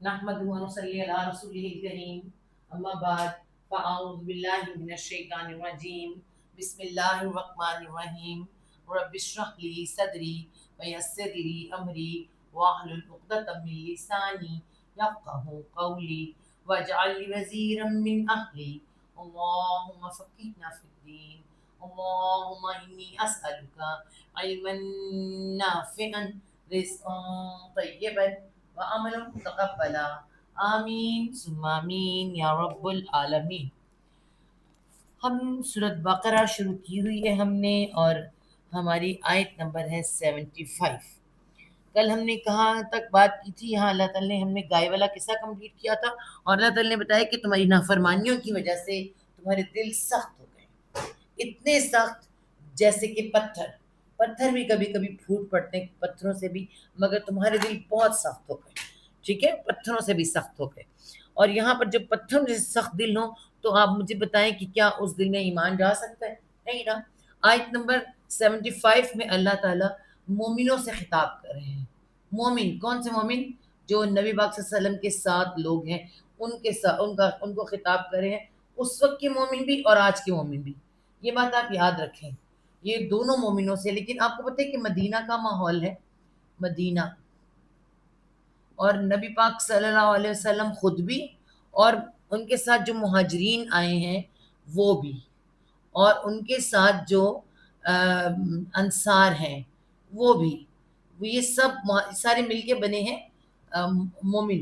نحمده ونصلي على رسوله الكريم أما بعد فأعوذ بالله من الشيطان الرجيم بسم الله الرحمن الرحيم رب اشرح لي صدري ويسر لي أمري واحلل عقدة من لساني يفقه قولي واجعل لي وزيرا من أهلي اللهم فقهنا في الدين اللهم إني أسألك علما نافعا رزقا طيبا وعملا متقبلا آمین ثم آمین یا رب العالمین۔ ہم سورۃ بقرہ شروع کی ہوئی ہے ہم نے، اور ہماری آیت نمبر ہے 75۔ کل ہم نے کہاں تک بات کی تھی؟ یہاں اللہ تعالیٰ نے ہم نے گائے والا قصہ کمپلیٹ کیا تھا، اور اللہ تعالیٰ نے بتایا کہ تمہاری نافرمانیوں کی وجہ سے تمہارے دل سخت ہو گئے، اتنے سخت جیسے کہ پتھر بھی کبھی کبھی پھوٹ پڑتے ہیں پتھروں سے بھی، مگر تمہارے دل بہت سخت ہو گئے، ٹھیک ہے، پتھروں سے بھی سخت ہو گئے۔ اور یہاں پر جب پتھروں سے سخت دل ہو تو آپ مجھے بتائیں کہ کیا اس دل میں ایمان جا سکتا ہے؟ نہیں نا۔ آیت نمبر 75 میں اللہ تعالیٰ مومنوں سے خطاب کر رہے ہیں۔ مومن کون سے مومن؟ جو نبی پاک صلی اللہ علیہ وسلم کے ساتھ لوگ ہیں، ان کے ساتھ ان کو خطاب کر رہے ہیں، اس وقت کے مومن بھی اور آج کے مومن بھی۔ یہ بات آپ یاد رکھیں، یہ دونوں مومنوں سے۔ لیکن آپ کو پتہ ہے کہ مدینہ کا ماحول ہے، مدینہ، اور نبی پاک صلی اللہ علیہ وسلم خود بھی، اور ان کے ساتھ جو مہاجرین آئے ہیں وہ بھی، اور ان کے ساتھ جو انصار ہیں وہ بھی، وہ یہ سب سارے مل کے بنے ہیں مومن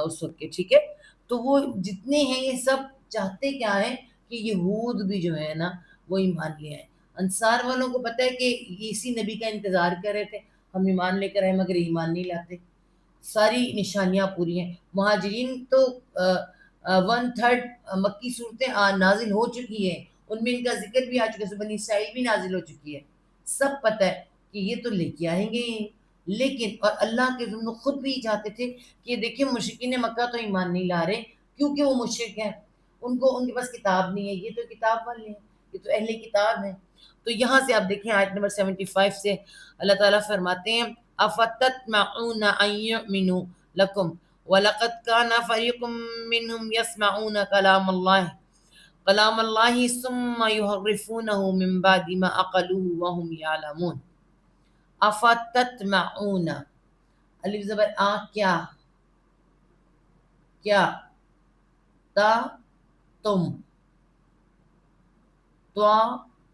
اس وقت کے، ٹھیک ہے۔ تو وہ جتنے ہیں یہ سب چاہتے کیا ہیں کہ یہود بھی جو ہے نا وہ ایمان لے آئے۔ انصار والوں کو پتہ ہے کہ اسی نبی کا انتظار کر رہے تھے، ہم ایمان لے کر آئے مگر ایمان نہیں لاتے، ساری نشانیاں پوری ہیں۔ مہاجرین تو 1/3 مکی صورتیں نازل ہو چکی ہیں، ان میں ان کا ذکر بھی آ چکا ہے، بنی اسرائیل بھی نازل ہو چکی ہے، سب پتہ ہے کہ یہ تو لے کے آئیں گے۔ لیکن اور اللہ کے رسول خود بھی چاہتے تھے کہ دیکھیں مشرکین مکہ تو ایمان نہیں لا رہے کیونکہ وہ مشرک ہیں، ان کے پاس کتاب نہیں ہے، یہ تو کتاب والے ہیں، یہ تو اہل کتاب ہیں۔ تو یہاں سے آپ دیکھیں آیت نمبر 75 سے اللہ تعالیٰ فرماتے ہیں افتطمعون ان یؤمنوا لکم وَلَقَدْ كَانَ فَرِيقٌ مِّنْهُمْ يَسْمَعُونَ كَلَامَ اللَّهِ ثُمَّ يُحَرِّفُونَهُ مِن بَعْدِ مَا عَقَلُوهُ وَهُمْ يَعْلَمُونَ۔ افتطمعون، الف زبر آ، کیا تا تم، تو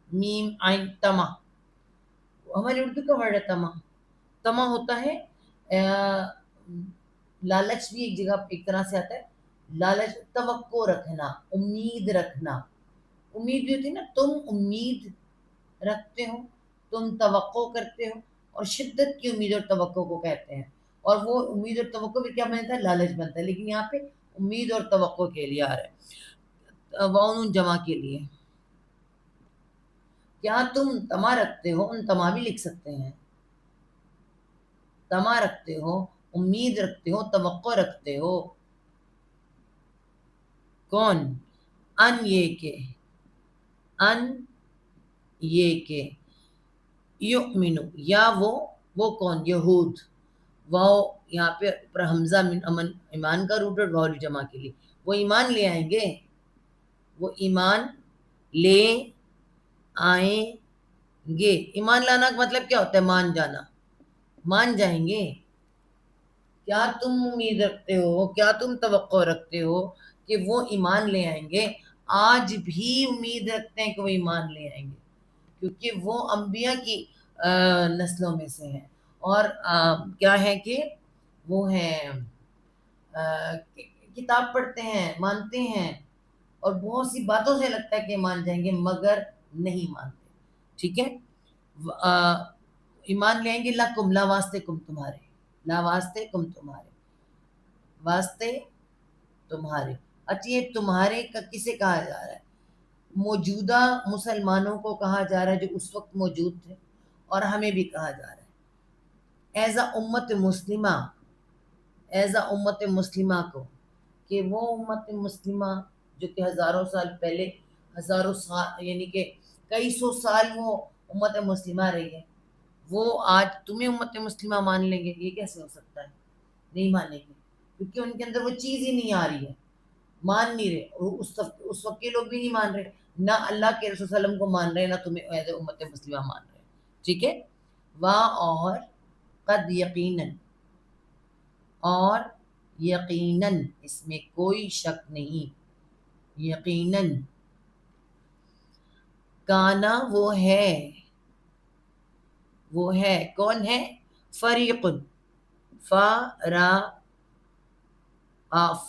میم عین تما، ہماری اردو کا ورڈ ہے تما۔ تما ہوتا ہے لالچ، بھی ایک جگہ ایک طرح سے آتا ہے لالچ، توقع رکھنا، امید رکھنا، امید بھی ہوتی ہے نا، تم امید رکھتے ہو، تم توقع کرتے ہو، اور شدت کی امید اور توقع کو کہتے ہیں، اور وہ امید اور توقع بھی کیا بنتا ہے؟ لالچ بنتا ہے، لیکن یہاں پہ امید اور توقع کے لیے آ رہا ہے، وعون جمع کے لیے۔ کیا تم تما رکھتے ہو؟ ان تما بھی لکھ سکتے ہیں، تما رکھتے ہو، امید رکھتے ہو، توقع رکھتے ہو، کون؟ ان یہ کہ یؤمنو، یا وہ کون؟ یہود، واو یہاں پہ پر حمزہ من امن ایمان کا روٹ، اور واو جمع کے لیے، وہ ایمان لے آئیں گے، وہ ایمان لے آئیں گے۔ ایمان لانا کا مطلب کیا ہوتا ہے؟ مان جانا، مان جائیں گے۔ کیا تم امید رکھتے ہو، کیا تم توقع رکھتے ہو کہ وہ ایمان لے آئیں گے؟ آج بھی امید رکھتے ہیں کہ وہ ایمان لے آئیں گے، کیونکہ وہ انبیاء کی نسلوں میں سے ہیں، اور کیا ہے کہ وہ ہیں کتاب پڑھتے ہیں، مانتے ہیں، اور بہت سی باتوں سے لگتا ہے کہ مان جائیں گے مگر نہیں مانتے، ٹھیک ہے۔ ایمان لے آئیں گے، لکم لا واسطے کم تمہارے، لا واسطے کم تمہارے، واسطے تمہارے۔ اچھا یہ تمہارے کا کسے کہا جا رہا ہے؟ موجودہ مسلمانوں کو کہا جا رہا ہے جو اس وقت موجود تھے، اور ہمیں بھی کہا جا رہا ہے ایز اے امت مسلمہ، ایز اے امت مسلمہ کو، کہ وہ امت مسلمہ جو کہ ہزاروں سال پہلے، ہزاروں سال یعنی کہ کئی سو سال وہ امت مسلمہ رہی ہے، وہ آج تمہیں امت مسلمہ مان لیں گے؟ یہ کیسے ہو سکتا ہے؟ نہیں مانیں گے، کیونکہ ان کے اندر وہ چیز ہی نہیں آ رہی ہے، مان نہیں رہے، اور اس وقت کے لوگ بھی نہیں مان رہے، نہ اللہ کے رسول صلی اللہ علیہ وسلم کو مان رہے، نہ تمہیں ایز امت مسلمہ مان رہے. ٹھیک ہے. اور قد یقیناً، اور یقیناً، اس میں کوئی شک نہیں، یقیناً، کانا وہ ہے کون ہے؟ فریق، را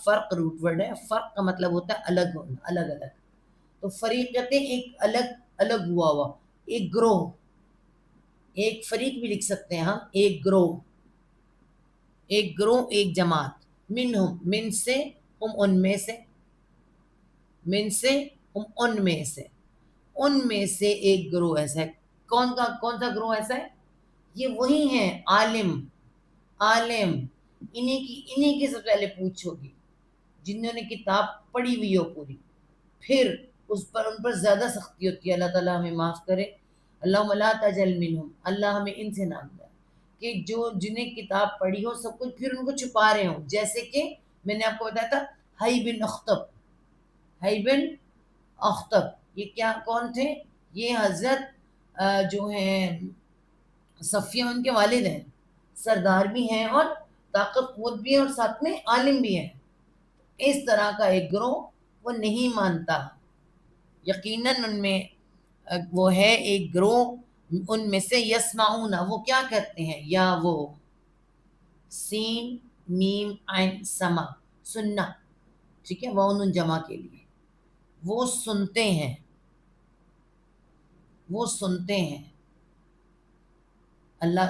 فرق روٹ ورڈ ہے. فرق کا مطلب ہوتا ہے الگ ہونا، الگ الگ. تو فریق کہتے ہیں ایک الگ الگ ہوا، ایک گروہ، ایک فریق بھی لکھ سکتے ہیں ہم، ایک گروہ، ایک گروہ، ایک جماعت. من سے، ہم ان میں سے، من سے، ہم ان میں سے، ان میں سے ایک گروہ ایسا ہے. کون سا گروہ ایسا ہے؟ یہ وہی ہیں عالم. انہی کی سب سے پہلے پوچھ ہوگی جنہوں نے کتاب پڑھی ہوئی ہو پوری، پھر ان پر زیادہ سختی ہوتی ہے. اللہ تعالیٰ ہمیں معاف کرے. اللہم لا تجعل منہم، اللہ ہمیں ان سے نام دے کہ جو جنہیں کتاب پڑھی ہو سب کچھ، پھر ان کو چھپا رہے ہوں. جیسے کہ میں نے آپ کو بتایا تھا حی بن اخطب، حی بن اخطب، یہ کیا کون تھے؟ یہ حضرت جو ہیں صفیہ ان کے والد ہیں، سردار بھی ہیں اور طاقت قوت بھی ہیں اور ساتھ میں عالم بھی ہیں. اس طرح کا ایک گروہ وہ نہیں مانتا. یقیناً ان میں وہ ہے ایک گروہ، ان میں سے یسمعون، وہ کیا کرتے ہیں، یا وہ سین میم عین سما، سننا. ٹھیک ہے. وہ جمع کے لیے وہ سنتے ہیں، وہ سنتے ہیں. اللہ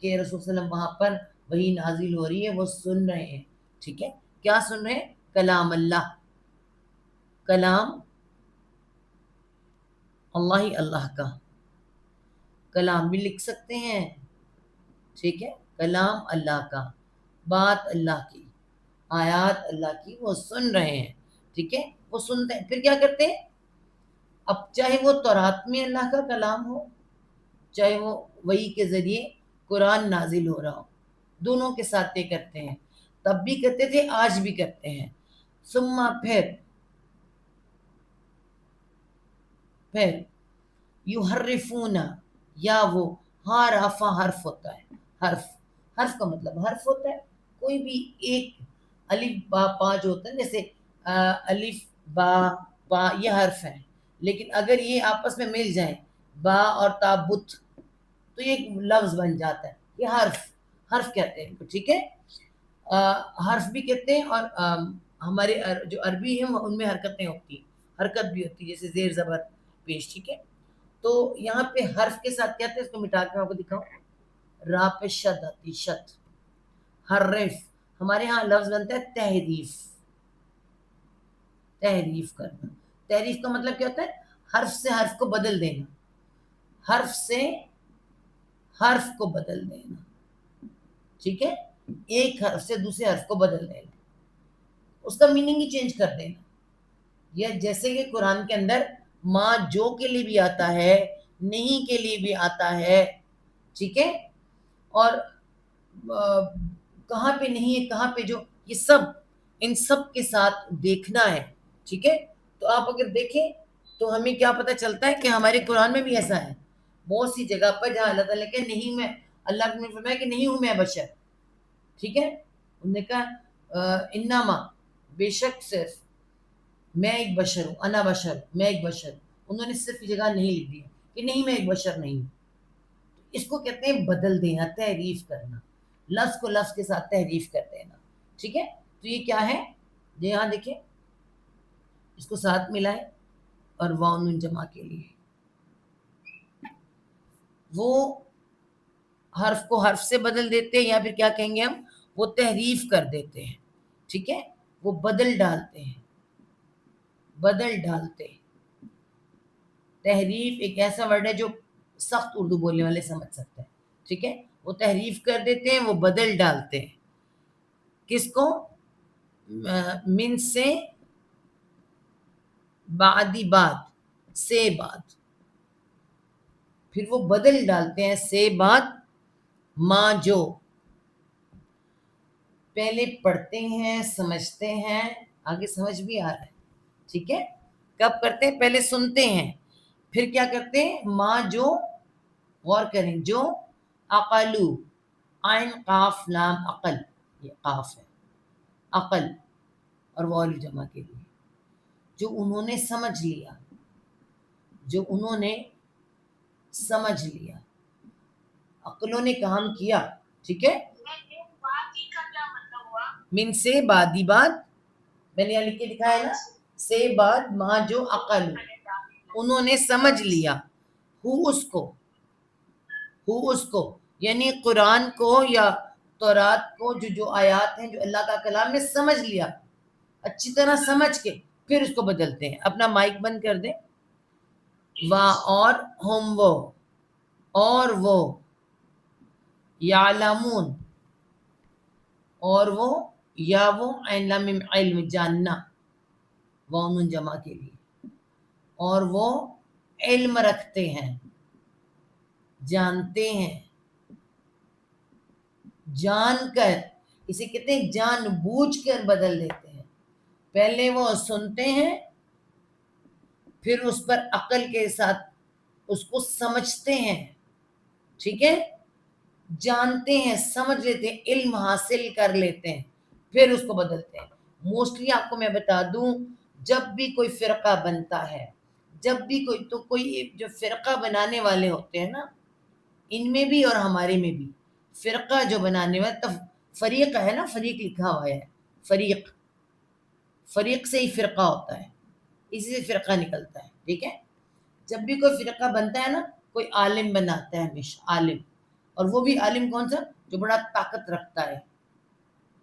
کے رسول صلی اللہ علیہ وسلم وہاں پر وہی نازل ہو رہی ہے، وہ سن رہے ہیں. ٹھیک ہے. کیا سن رہے ہیں؟ کلام اللہ، کلام اللہ کا. کلام بھی لکھ سکتے ہیں. ٹھیک ہے. کلام اللہ کا، بات اللہ کی، آیات اللہ کی، وہ سن رہے ہیں. ٹھیک ہے. وہ سنتے ہیں، پھر کیا کرتے ہیں؟ اب چاہے وہ تورات میں اللہ کا کلام ہو، چاہے وہ وحی کے ذریعے قرآن نازل ہو رہا ہو، دونوں کے ساتھ یہ کرتے ہیں. تب بھی کرتے تھے، آج بھی کرتے ہیں. ثم پھر یحرفون، یا وہ حرفا، حرف ہوتا ہے. حرف کا مطلب حرف ہوتا ہے کوئی بھی ایک الف با پا جو ہوتا ہے، جیسے الف با پا، یہ حرف ہیں. لیکن اگر یہ آپس میں مل جائیں، با اور تا بت، تو یہ ایک لفظ بن جاتا ہے. یہ حرف کہتے ہیں. ٹھیک ہے. حرف بھی کہتے ہیں. اور ہمارے جو عربی ہیں ان میں حرکتیں ہوتی ہیں، حرکت بھی ہوتی ہے، جیسے زیر زبر پیش. ٹھیک ہے. تو یہاں پہ حرف کے ساتھ کہتے ہیں، اس کو مٹا کے آپ کو دکھاؤں، را پہ شد آتی، شد. حرف ہمارے ہاں لفظ بنتا ہے تحریف، تحریف کرنا. تحریف کا مطلب کیا ہوتا ہے؟ حرف سے حرف کو بدل دینا، حرف سے حرف کو بدل دینا. ٹھیک ہے. ایک حرف سے دوسرے حرف کو بدل دینا، اس کا میننگ ہی چینج کر دینا. یا جیسے کہ قرآن کے اندر ماں جو کے لیے بھی آتا ہے، نہیں کے لیے بھی آتا ہے. ٹھیک ہے. اور کہاں پہ نہیں ہے، کہاں پہ جو، یہ سب ان سب کے ساتھ دیکھنا ہے. ٹھیک ہے. تو آپ اگر دیکھیں تو ہمیں کیا پتہ چلتا ہے کہ ہمارے قرآن میں بھی ایسا ہے. بہت سی جگہ پر جہاں اللہ تعالیٰ کہ نہیں، میں اللہ نے فرمایا کہ نہیں ہوں میں بشر. ٹھیک ہے. انہوں نے کہا انما، بے شک صرف میں ایک بشر ہوں، انا بشر، میں ایک بشر. انہوں نے صرف جگہ نہیں لکھ دی کہ نہیں میں ایک بشر نہیں ہوں. اس کو کہتے ہیں بدل دینا، تحریف کرنا، لفظ کو لفظ کے ساتھ تحریف کر دینا. ٹھیک ہے. تو یہ کیا ہے؟ یہاں دیکھیں، اس کو ساتھ ملائیں اور واؤن جمع کے لیے وہ حرف کو حرف سے بدل دیتے ہیں، یا پھر کیا کہیں گے ہم، وہ تحریف کر دیتے ہیں. ٹھیک ہے. وہ بدل ڈالتے ہیں، بدل ڈالتے. تحریف ایک ایسا ورڈ ہے جو سخت اردو بولنے والے سمجھ سکتے ہیں. ٹھیک ہے. وہ تحریف کر دیتے ہیں، وہ بدل ڈالتے ہیں. کس کو؟ من سے، بعدی بعد، سے بعد. پھر وہ بدل ڈالتے ہیں سے بعد، ماں جو. پہلے پڑھتے ہیں، سمجھتے ہیں، آگے سمجھ بھی آ رہا ہے، ٹھیک ہے؟ کب کرتے ہیں؟ پہلے سنتے ہیں، پھر کیا کرتے ہیں؟ ماں جو، غور کریں، جو عقلو، عین قاف لام عقل، یہ قاف ہے، عقل، اور واو جمع کے لیے، جو انہوں نے سمجھ لیا، جو انہوں نے سمجھ لیا، عقلوں نے کام کیا، ٹھیک ہے؟ من سے بعدی بات، میں نے یہاں لکھ کے دکھایا نا، سے بعد ماں جو عقل، انہوں نے سمجھ لیا، اس کو یعنی قرآن کو یا تورات کو، جو آیات ہیں جو اللہ کا کلام ہے، سمجھ لیا، اچھی طرح سمجھ کے پھر اس کو بدلتے ہیں۔ اپنا مائک بند کر دیں۔ اور ہم وہ، اور وہ، یعلمون، اور وہ، یا وہ عین لام میم علم، جاننا، وانون جمع کے لیے، اور وہ علم رکھتے ہیں، جانتے ہیں، جان کر، اسے کہتے ہیں جان بوجھ کر بدل دیتے ہیں۔ پہلے وہ سنتے ہیں، پھر اس پر عقل کے ساتھ اس کو سمجھتے ہیں، ٹھیک ہے؟ جانتے ہیں، سمجھ لیتے ہیں، علم حاصل کر لیتے ہیں، پھر اس کو بدلتے ہیں۔ موسٹلی آپ کو میں بتا دوں، جب بھی کوئی فرقہ بنتا ہے، جب بھی کوئی جو فرقہ بنانے والے ہوتے ہیں نا، ان میں بھی اور ہمارے میں بھی، فرقہ جو بنانے والا، فریق ہے نا، فریق لکھا ہوا ہے، فریق سے ہی فرقہ ہوتا ہے، اسی سے فرقہ نکلتا ہے، ٹھیک ہے؟ جب بھی کوئی فرقہ بنتا ہے نا، کوئی عالم بناتا ہے ہمیشہ، عالم، اور وہ بھی عالم کون سا؟ جو بڑا طاقت رکھتا ہے،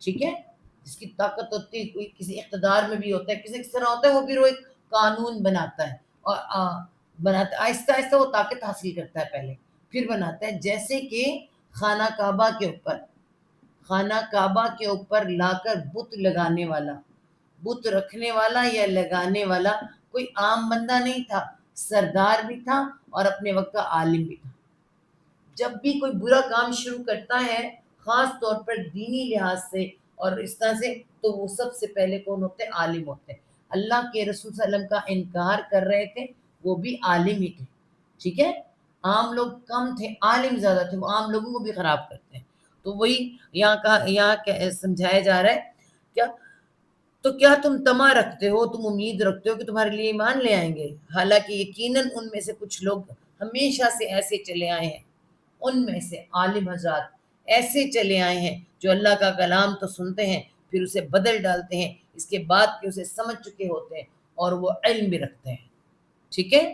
ٹھیک ہے؟ جس کی طاقت ہوتی ہے، کوئی کسی اقتدار میں بھی ہوتا ہے، کسی طرح ہوتا ہے، وہ پھر وہ ایک قانون بناتا ہے، اور بناتا ہے، آہستہ آہستہ وہ طاقت حاصل کرتا ہے پہلے، پھر بناتا ہے، جیسے کہ خانہ کعبہ کے اوپر لا کر بت لگانے والا، بت رکھنے والا یا لگانے والا کوئی عام بندہ نہیں تھا، سردار بھی تھا اور اپنے وقت کا عالم بھی تھا۔ جب بھی کوئی برا کام شروع کرتا ہے، خاص طور پر دینی لحاظ سے اور اس طرح سے، تو وہ سب سے پہلے کون ہوتے ہیں؟ عالم ہوتے ہیں۔ اللہ کے رسول صلی اللہ علیہ وسلم کا انکار کر رہے تھے، وہ بھی عالم ہی تھے، ٹھیک ہے؟ عام لوگ کم تھے، عالم زیادہ تھے، وہ عام لوگوں کو بھی خراب کرتے ہیں۔ تو وہی یہاں سمجھایا جا رہا ہے، کیا تو کیا تم طمع رکھتے ہو، تم امید رکھتے ہو کہ تمہارے لیے ایمان لے آئیں گے؟ حالانکہ یقیناً ان میں سے کچھ لوگ ہمیشہ سے ایسے چلے آئے ہیں، ان میں سے عالم حضرات ایسے چلے آئے ہیں جو اللہ کا کلام تو سنتے ہیں، پھر اسے بدل ڈالتے ہیں، اس کے بعد کہ اسے سمجھ چکے ہوتے ہیں، اور وہ علم بھی رکھتے ہیں، ٹھیک ہے؟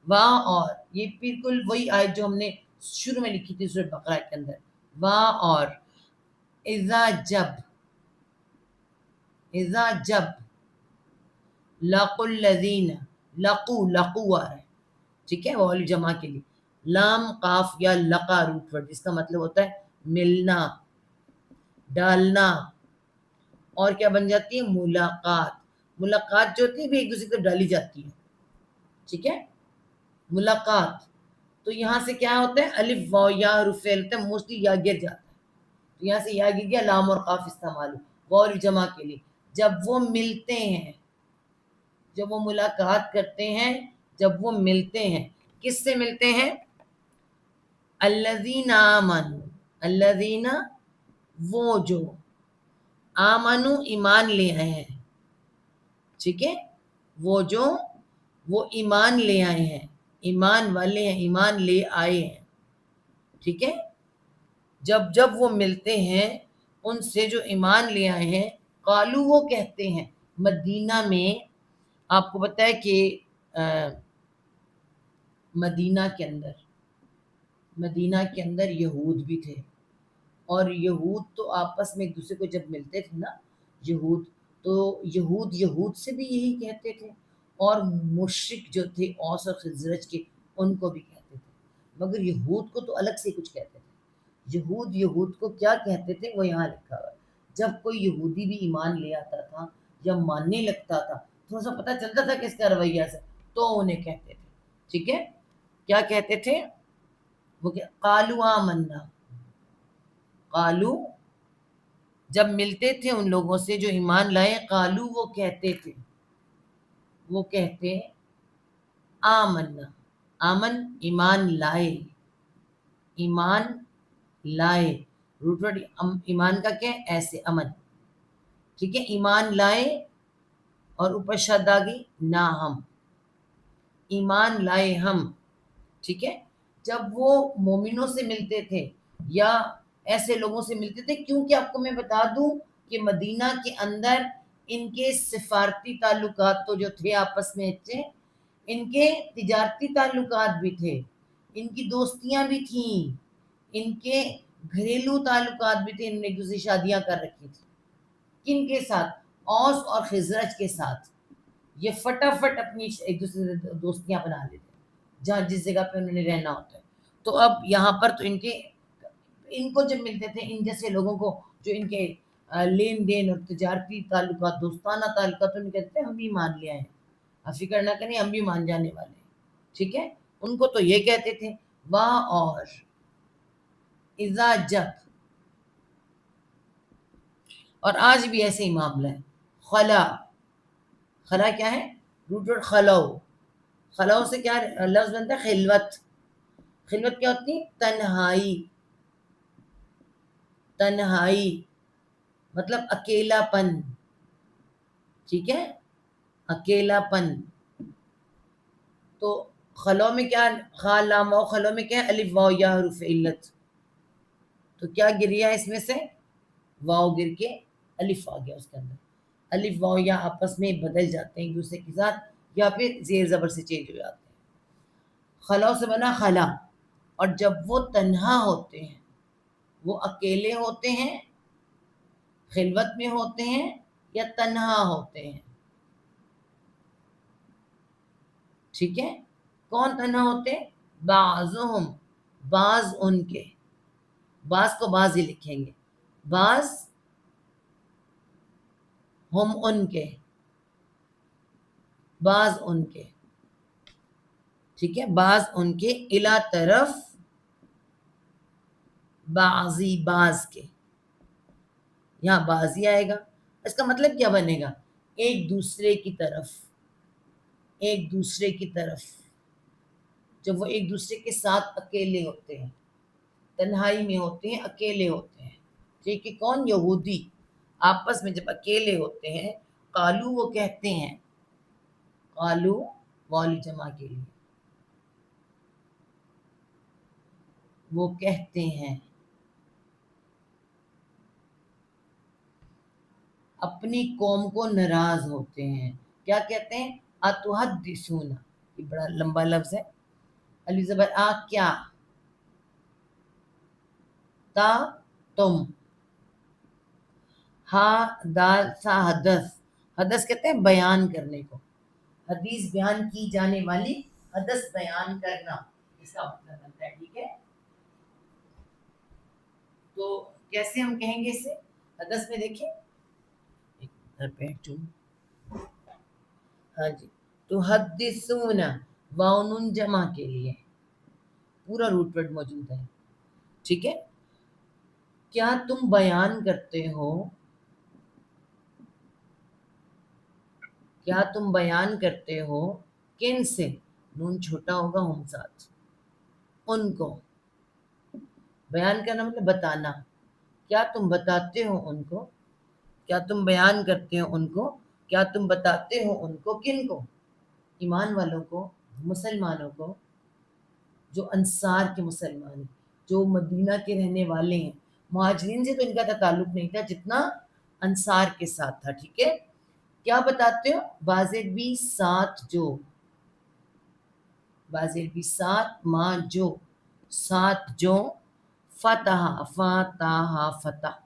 واہ، اور یہ بالکل وہی آیت جو ہم نے شروع میں لکھی تھی سورۃ بقرہ کے اندر، واہ، اور اذا جب لقوا الذین، لقو آ رہا ہے، ٹھیک ہے؟ وہ جمع کے لیے لام قاف یا لقا روٹ ورڈ، جس کا مطلب ہوتا ہے ملنا، ڈالنا، اور کیا بن جاتی ہے؟ ملاقات جو ہوتی ہے بھی ایک دوسرے کو ڈالی جاتی ہے، ٹھیک ہے؟ ملاقات، تو یہاں سے کیا ہوتا ہے؟ الف واو یا حروف فعل ہوتا ہے، موسٹلی یا گر جاتا ہے، تو یہاں سے یا گر گیا، لام اور قاف استعمال ہو، واو جمع کے لیے، جب وہ ملتے ہیں، جب وہ ملاقات کرتے ہیں، جب وہ ملتے ہیں، کس سے ملتے ہیں؟ الذین آمنوا، الذین، وہ جو، آمنو، ایمان لے آئے ہیں، ٹھیک ہے؟ وہ ایمان لے آئے ہیں، ایمان والے ہیں، ایمان لے آئے ہیں، ٹھیک ہے؟ جب وہ ملتے ہیں ان سے جو ایمان لے آئے ہیں، قالو، وہ کہتے ہیں، مدینہ میں آپ کو پتہ ہے کہ مدینہ کے اندر یہود بھی تھے، اور یہود تو آپس میں ایک دوسرے کو جب ملتے تھے نا، یہود سے بھی یہی کہتے تھے، اور مشرک جو تھے اوس اور خزرج کے، ان کو بھی کہتے تھے، مگر یہود کو تو الگ سے کچھ کہتے تھے۔ یہود کو کیا کہتے تھے وہ یہاں لکھا ہوا ہے۔ جب کوئی یہودی بھی ایمان لے آتا تھا یا ماننے لگتا تھا، تھوڑا سا پتہ چلتا تھا کہ اس کا رویہ سے، تو انہیں کہتے تھے، ٹھیک ہے؟ کیا کہتے تھے وہ؟ قالوا آمنا، قالو جب ملتے تھے ان لوگوں سے جو ایمان لائے، قالو وہ کہتے آمنا، آمن ایمان لائے روٹ ایمان کا کیا ہے؟ ایسے امن، ٹھیک ہے، ایمان لائے اور اوپر شد آ گئی نہ ہم، ایمان لائے ہم، ٹھیک ہے۔ جب وہ مومنوں سے ملتے تھے یا ایسے لوگوں سے ملتے تھے، کیونکہ آپ کو میں بتا دوں کہ مدینہ کے اندر ان کے سفارتی تعلقات تو جو تھے آپس میں اچھے، ان کے تجارتی تعلقات بھی تھے، ان کی دوستیاں بھی تھیں، ان کے گھریلو تعلقات بھی تھے، ان نے ایک دوسری شادیاں کر رکھی تھی۔ کن کے ساتھ؟ اوس اور خزرج کے ساتھ۔ یہ فٹافٹ اپنی ایک دوسرے سے دوستیاں بنا لیتے ہیں جہاں جس جگہ پہ انہوں نے رہنا ہوتا ہے۔ تو اب یہاں پر تو ان کو جب ملتے تھے ان جیسے لوگوں کو جو ان کے لین دین اور تجارتی تعلقات، دوستانہ تعلقات، ان کہتے ہیں ہم بھی مان لے آئے ہیں، آپ فکر نہ کریں، ہم بھی مان جانے والے ہیں، ٹھیک ہے۔ ان کو تو یہ کہتے تھے واہ، اور اذا جب، اور آج بھی ایسے ہی معاملہ ہے۔ خلا کیا ہے؟ روٹڈ خلو سے کیا لفظ بنتا ہے؟ خلوت کیا ہوتی ہے؟ تنہائی مطلب اکیلا پن، ٹھیک ہے، اکیلا پن۔ تو خلو میں کیا؟ خا لام واؤ، خلو میں کیا ہے؟ الف واؤ یا حروف علت، تو کیا گر گیا اس میں سے؟ واؤ گر کے الف آ گیا اس کے اندر، الف واؤ یا آپس میں بدل جاتے ہیں ایک دوسرے کے ساتھ، یا پھر زیر زبر سے چینج ہو جاتے ہیں۔ خلا سے بنا خلا، اور جب وہ تنہا ہوتے ہیں، وہ اکیلے ہوتے ہیں، خلوت میں ہوتے ہیں یا تنہا ہوتے ہیں، ٹھیک ہے۔ کون تنہا ہوتے ہیں؟ بعضهم، بعض ان کے، بعض کو بعض ہی لکھیں گے، بعض ہم ان کے، بعض ان کے، ٹھیک ہے، بعض ان کے، الا طرف بعضی بعض کے، یہاں بعضی آئے گا، اس کا مطلب کیا بنے گا؟ ایک دوسرے کی طرف، ایک دوسرے کی طرف، جب وہ ایک دوسرے کے ساتھ اکیلے ہوتے ہیں، تنہائی میں ہوتے ہیں، اکیلے ہوتے ہیں، ٹھیک ہے۔ کون؟ یہودی آپس میں جب اکیلے ہوتے ہیں، قالو وہ کہتے ہیں، قالو والی جمع کے لیے، وہ کہتے ہیں، اپنی قوم کو ناراض ہوتے ہیں، کیا کہتے ہیں؟ اتحدثون، یہ بڑا لمبا لفظ ہے، الف زبر آ، کیا، تا تم، ہا دال سا حدث، حدث کہتے ہیں بیان کرنے کو، حدیث بیان کی جانے والی، حدث بیان کرنا، اس کا مطلب بنتا ہے، ٹھیک ہے۔ تو کیسے ہم کہیں گے اسے حدث میں؟ دیکھیں ہاں جی، تو حدثون واؤن جمع کے لیے پورا روٹ ورڈ موجود ہے، ٹھیک ہے۔ کیا تم بیان کرتے ہو، کیا تم بیان کرتے ہو، کن سے؟ نون چھوٹا ہوگا، ہم ساتھ، ان کو، بیان کرنا مطلب بتانا، کیا تم بتاتے ہو ان کو، کیا تم بیان کرتے ہو ان کو، کیا تم بتاتے ہو ان کو، کن کو؟ ایمان والوں کو، مسلمانوں کو، جو انصار کے مسلمان ہیں، جو مدینہ کے رہنے والے ہیں۔ مہاجرین سے تو ان کا تعلق نہیں تھا جتنا انصار کے ساتھ تھا، ٹھیک ہے۔ کیا بتاتے ہو؟ بازر بھی ساتھ جو، بازر بھی ساتھ، ماں جو، ساتھ جو، فتح، فتح، فتح،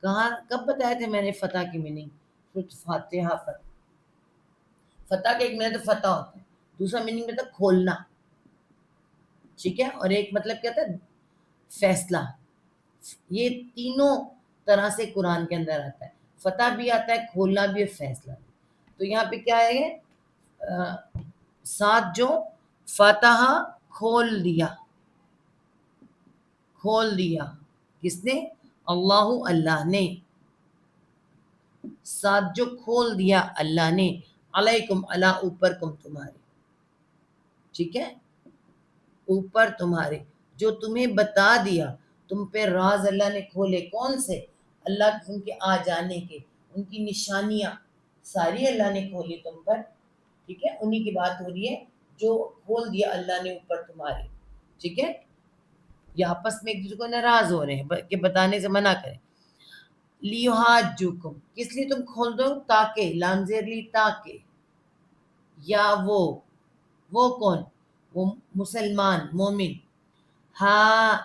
کہاں کب بتایا تھے میں نے فتح کی میننگ؟ فاتحہ، فتح، فتح کا ایک مطلب تو فتح ہوتا ہے، دوسرا میننگ مطلب کھولنا، ٹھیک ہے، اور ایک مطلب کیا تھا؟ فیصلہ۔ یہ تینوں طرح سے قرآن کے اندر آتا ہے، فتح بھی آتا ہے، کھولنا بھی اور فیصلہ بھی۔ تو یہاں پہ کیا ہے؟ ساتھ جو، فتح، کھول دیا، کھول دیا، کس نے؟ اللہ اللہ نے، ساتھ جو کھول دیا اللہ نے، علیکم اللہ اوپر کم تمہارے، ٹھیک ہے، اوپر تمہارے، جو تمہیں بتا دیا، تم پہ راز اللہ نے کھولے، کون سے؟ اللہ ان کے آ جانے کے، ان کی نشانیاں ساری اللہ نے کھولی تم پر، ٹھیک ہے، انہی کی بات ہو رہی ہے، جو کھول دیا اللہ نے اوپر تمہارے، ٹھیک ہے، یہ آپس میں ایک دوسرے کو ناراض ہو رہے ہیں کہ بتانے سے منع کریں. لیحاجوکم، کس لیے تم کھول دو؟ تاکہ، لام زیر لی تاکہ، یا وہ کون؟ وہ مسلمان مومن، ہا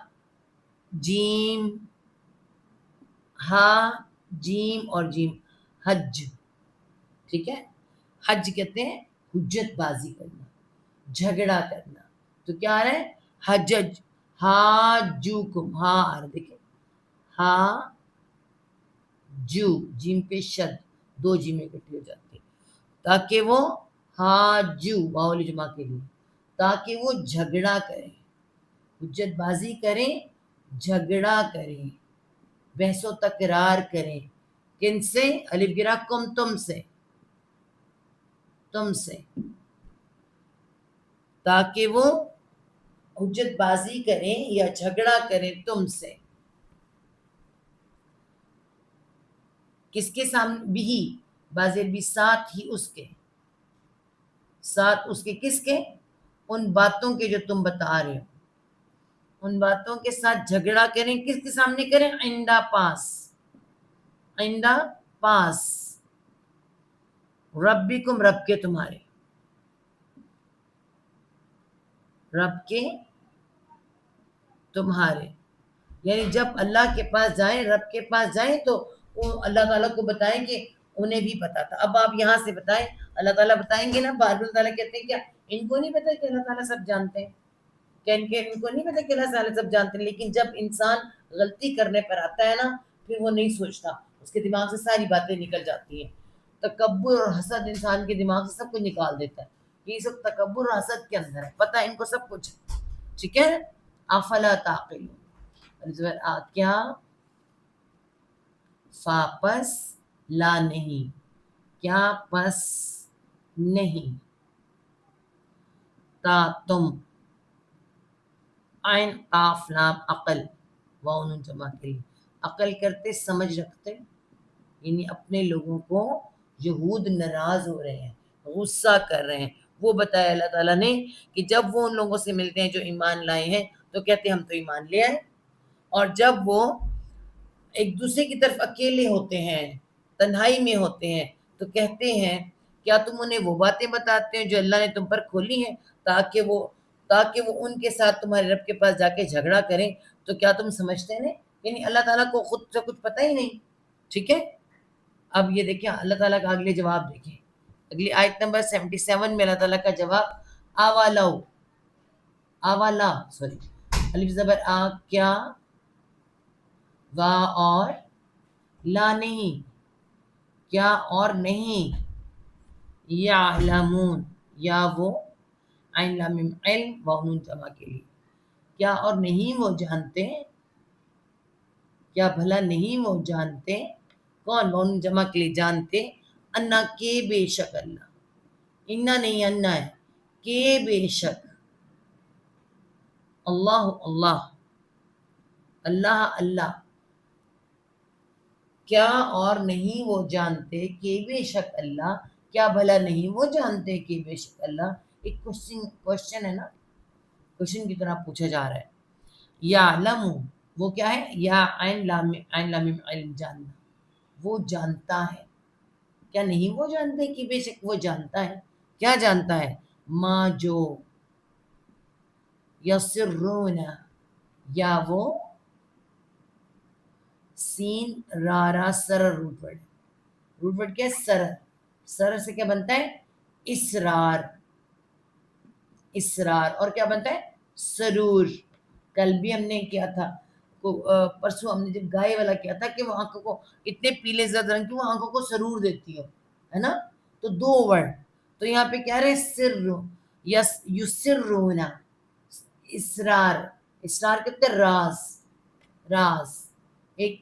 جیم، ہا جیم اور جیم، حج، ٹھیک ہے، حج کہتے ہیں حجت بازی کرنا، جھگڑا کرنا، تو کیا آ رہا ہے؟ حجج، حاجوکم، ہاں آ رہا دیکھیں، ہاں جو، جیم پہ شد، دو جیمیں اکٹھی ہو جاتی ہیں، تاکہ وہ حاجو، واؤ جمع کے لیے، تاکہ وہ جھگڑا کریں، حجت بازی کریں، جھگڑا کریں، بحث و تکرار کریں، کن سے؟ الف گرا کم، تم سے، تم سے، تاکہ وہ حجت بازی کریں یا جھگڑا کریں تم سے، کس کے سامنے؟ بھی، بازر بھی، ساتھ ہی اس کے، ساتھ اس کے، کس کے؟ ان باتوں کے جو تم بتا رہے ہو، ان باتوں کے ساتھ جھگڑا کریں، کس کے سامنے کریں؟ عندہ پاس، عندہ پاس، ربکم، رب کے تمہارے، رب کے تمہارے، یعنی جب اللہ کے پاس جائیں، رب کے پاس جائیں تو وہ اللہ تعالیٰ کو بتائیں کہ انہیں بھی پتا تھا. اب آپ یہاں سے بتائیں، اللہ تعالیٰ بتائیں گے نا، بار بار اللہ تعالیٰ کہتے ہیں کیا ان کو نہیں پتا کہ اللہ تعالیٰ سب جانتے ہیں؟ کہ ان کو نہیں پتا کہ اللہ تعالیٰ سب جانتے ہیں؟ لیکن جب انسان غلطی کرنے پر آتا ہے نا، پھر وہ نہیں سوچتا، اس کے دماغ سے ساری باتیں نکل جاتی ہیں. تکبر اور حسد انسان کے دماغ سے سب کچھ نکال دیتا ہے، یہ سب تکبر اور حسد کے اندر ہے، پتہ ہے ان کو سب کچھ، ٹھیک ہے. افلا تعقلون، کیا؟ فا پس، لا نہیں، کیا پس نہیں، تا تم، عین قاف لام عقل، واو نون جمع کے لیے، عقل کرتے، سمجھ رکھتے، یعنی اپنے لوگوں کو، یہود ناراض ہو رہے ہیں، غصہ کر رہے ہیں، وہ بتایا اللہ تعالیٰ نے کہ جب وہ ان لوگوں سے ملتے ہیں جو ایمان لائے ہیں تو کہتے ہیں ہم تو ایمان لے آئے، اور جب وہ ایک دوسرے کی طرف اکیلے ہوتے ہیں، تنہائی میں ہوتے ہیں، تو کہتے ہیں کیا تم انہیں وہ باتیں بتاتے ہیں جو اللہ نے تم پر کھولی ہیں تاکہ وہ ان کے ساتھ تمہارے رب کے پاس جا کے جھگڑا کریں، تو کیا تم سمجھتے ہیں؟ یعنی اللہ تعالیٰ کو خود سے کچھ پتہ ہی نہیں، ٹھیک ہے. اب یہ دیکھیں اللہ تعالیٰ کا اگلے جواب دیکھیں، اگلی آیت نمبر 77 میں اللہ تعالیٰ کا جواب، آوالو، آوالا، سوری، الف زبر آ، کیا، وا اور لا نہیں، کیا اور نہیں، یعلمون، یا وہ، عین لام میم علم، واو نون جمع کے لیے، کیا اور نہیں وہ جانتے، کیا بھلا نہیں وہ جانتے، کون؟ واو نون جمع کے لیے، جانتے، انا کے بے شک اللہ، انا نہیں انا ہے، کہ بے شک اللہ اللہ، اللہ اللہ، کیا اور نہیں وہ جانتے کہ بے شک اللہ، کیا بھلا نہیں وہ جانتے کہ بے شک اللہ، ایک کوشچن ہے نا، کوشچن کی طرح پوچھا جا رہا ہے. یعلم، وہ کیا ہے؟ یا عین لام علم، جاننا، وہ جانتا ہے، کیا نہیں وہ جانتے کہ بے شک وہ جانتا ہے، کیا جانتا ہے؟ ما جو، یسرون، یا وہ، سین رارا سرر، روٹ ورڈ کیا ہے؟ سرر، سرر سے کیا بنتا ہے؟ اسرار، اسرار، اور کیا بنتا ہے؟ سرور. کل بھی ہم نے کیا تھا، پرسوں ہم نے جب گائے والا کیا تھا کہ وہ آنکھوں کو اتنے پیلے زرد رنگ کی وہ آنکھوں کو سرور دیتی ہے نا، تو دو ورڈ، تو یہاں پہ کیا رہے؟ سر، یس یسرونا، اسرار، اسرار کہتے ہیں راز، راز، ایک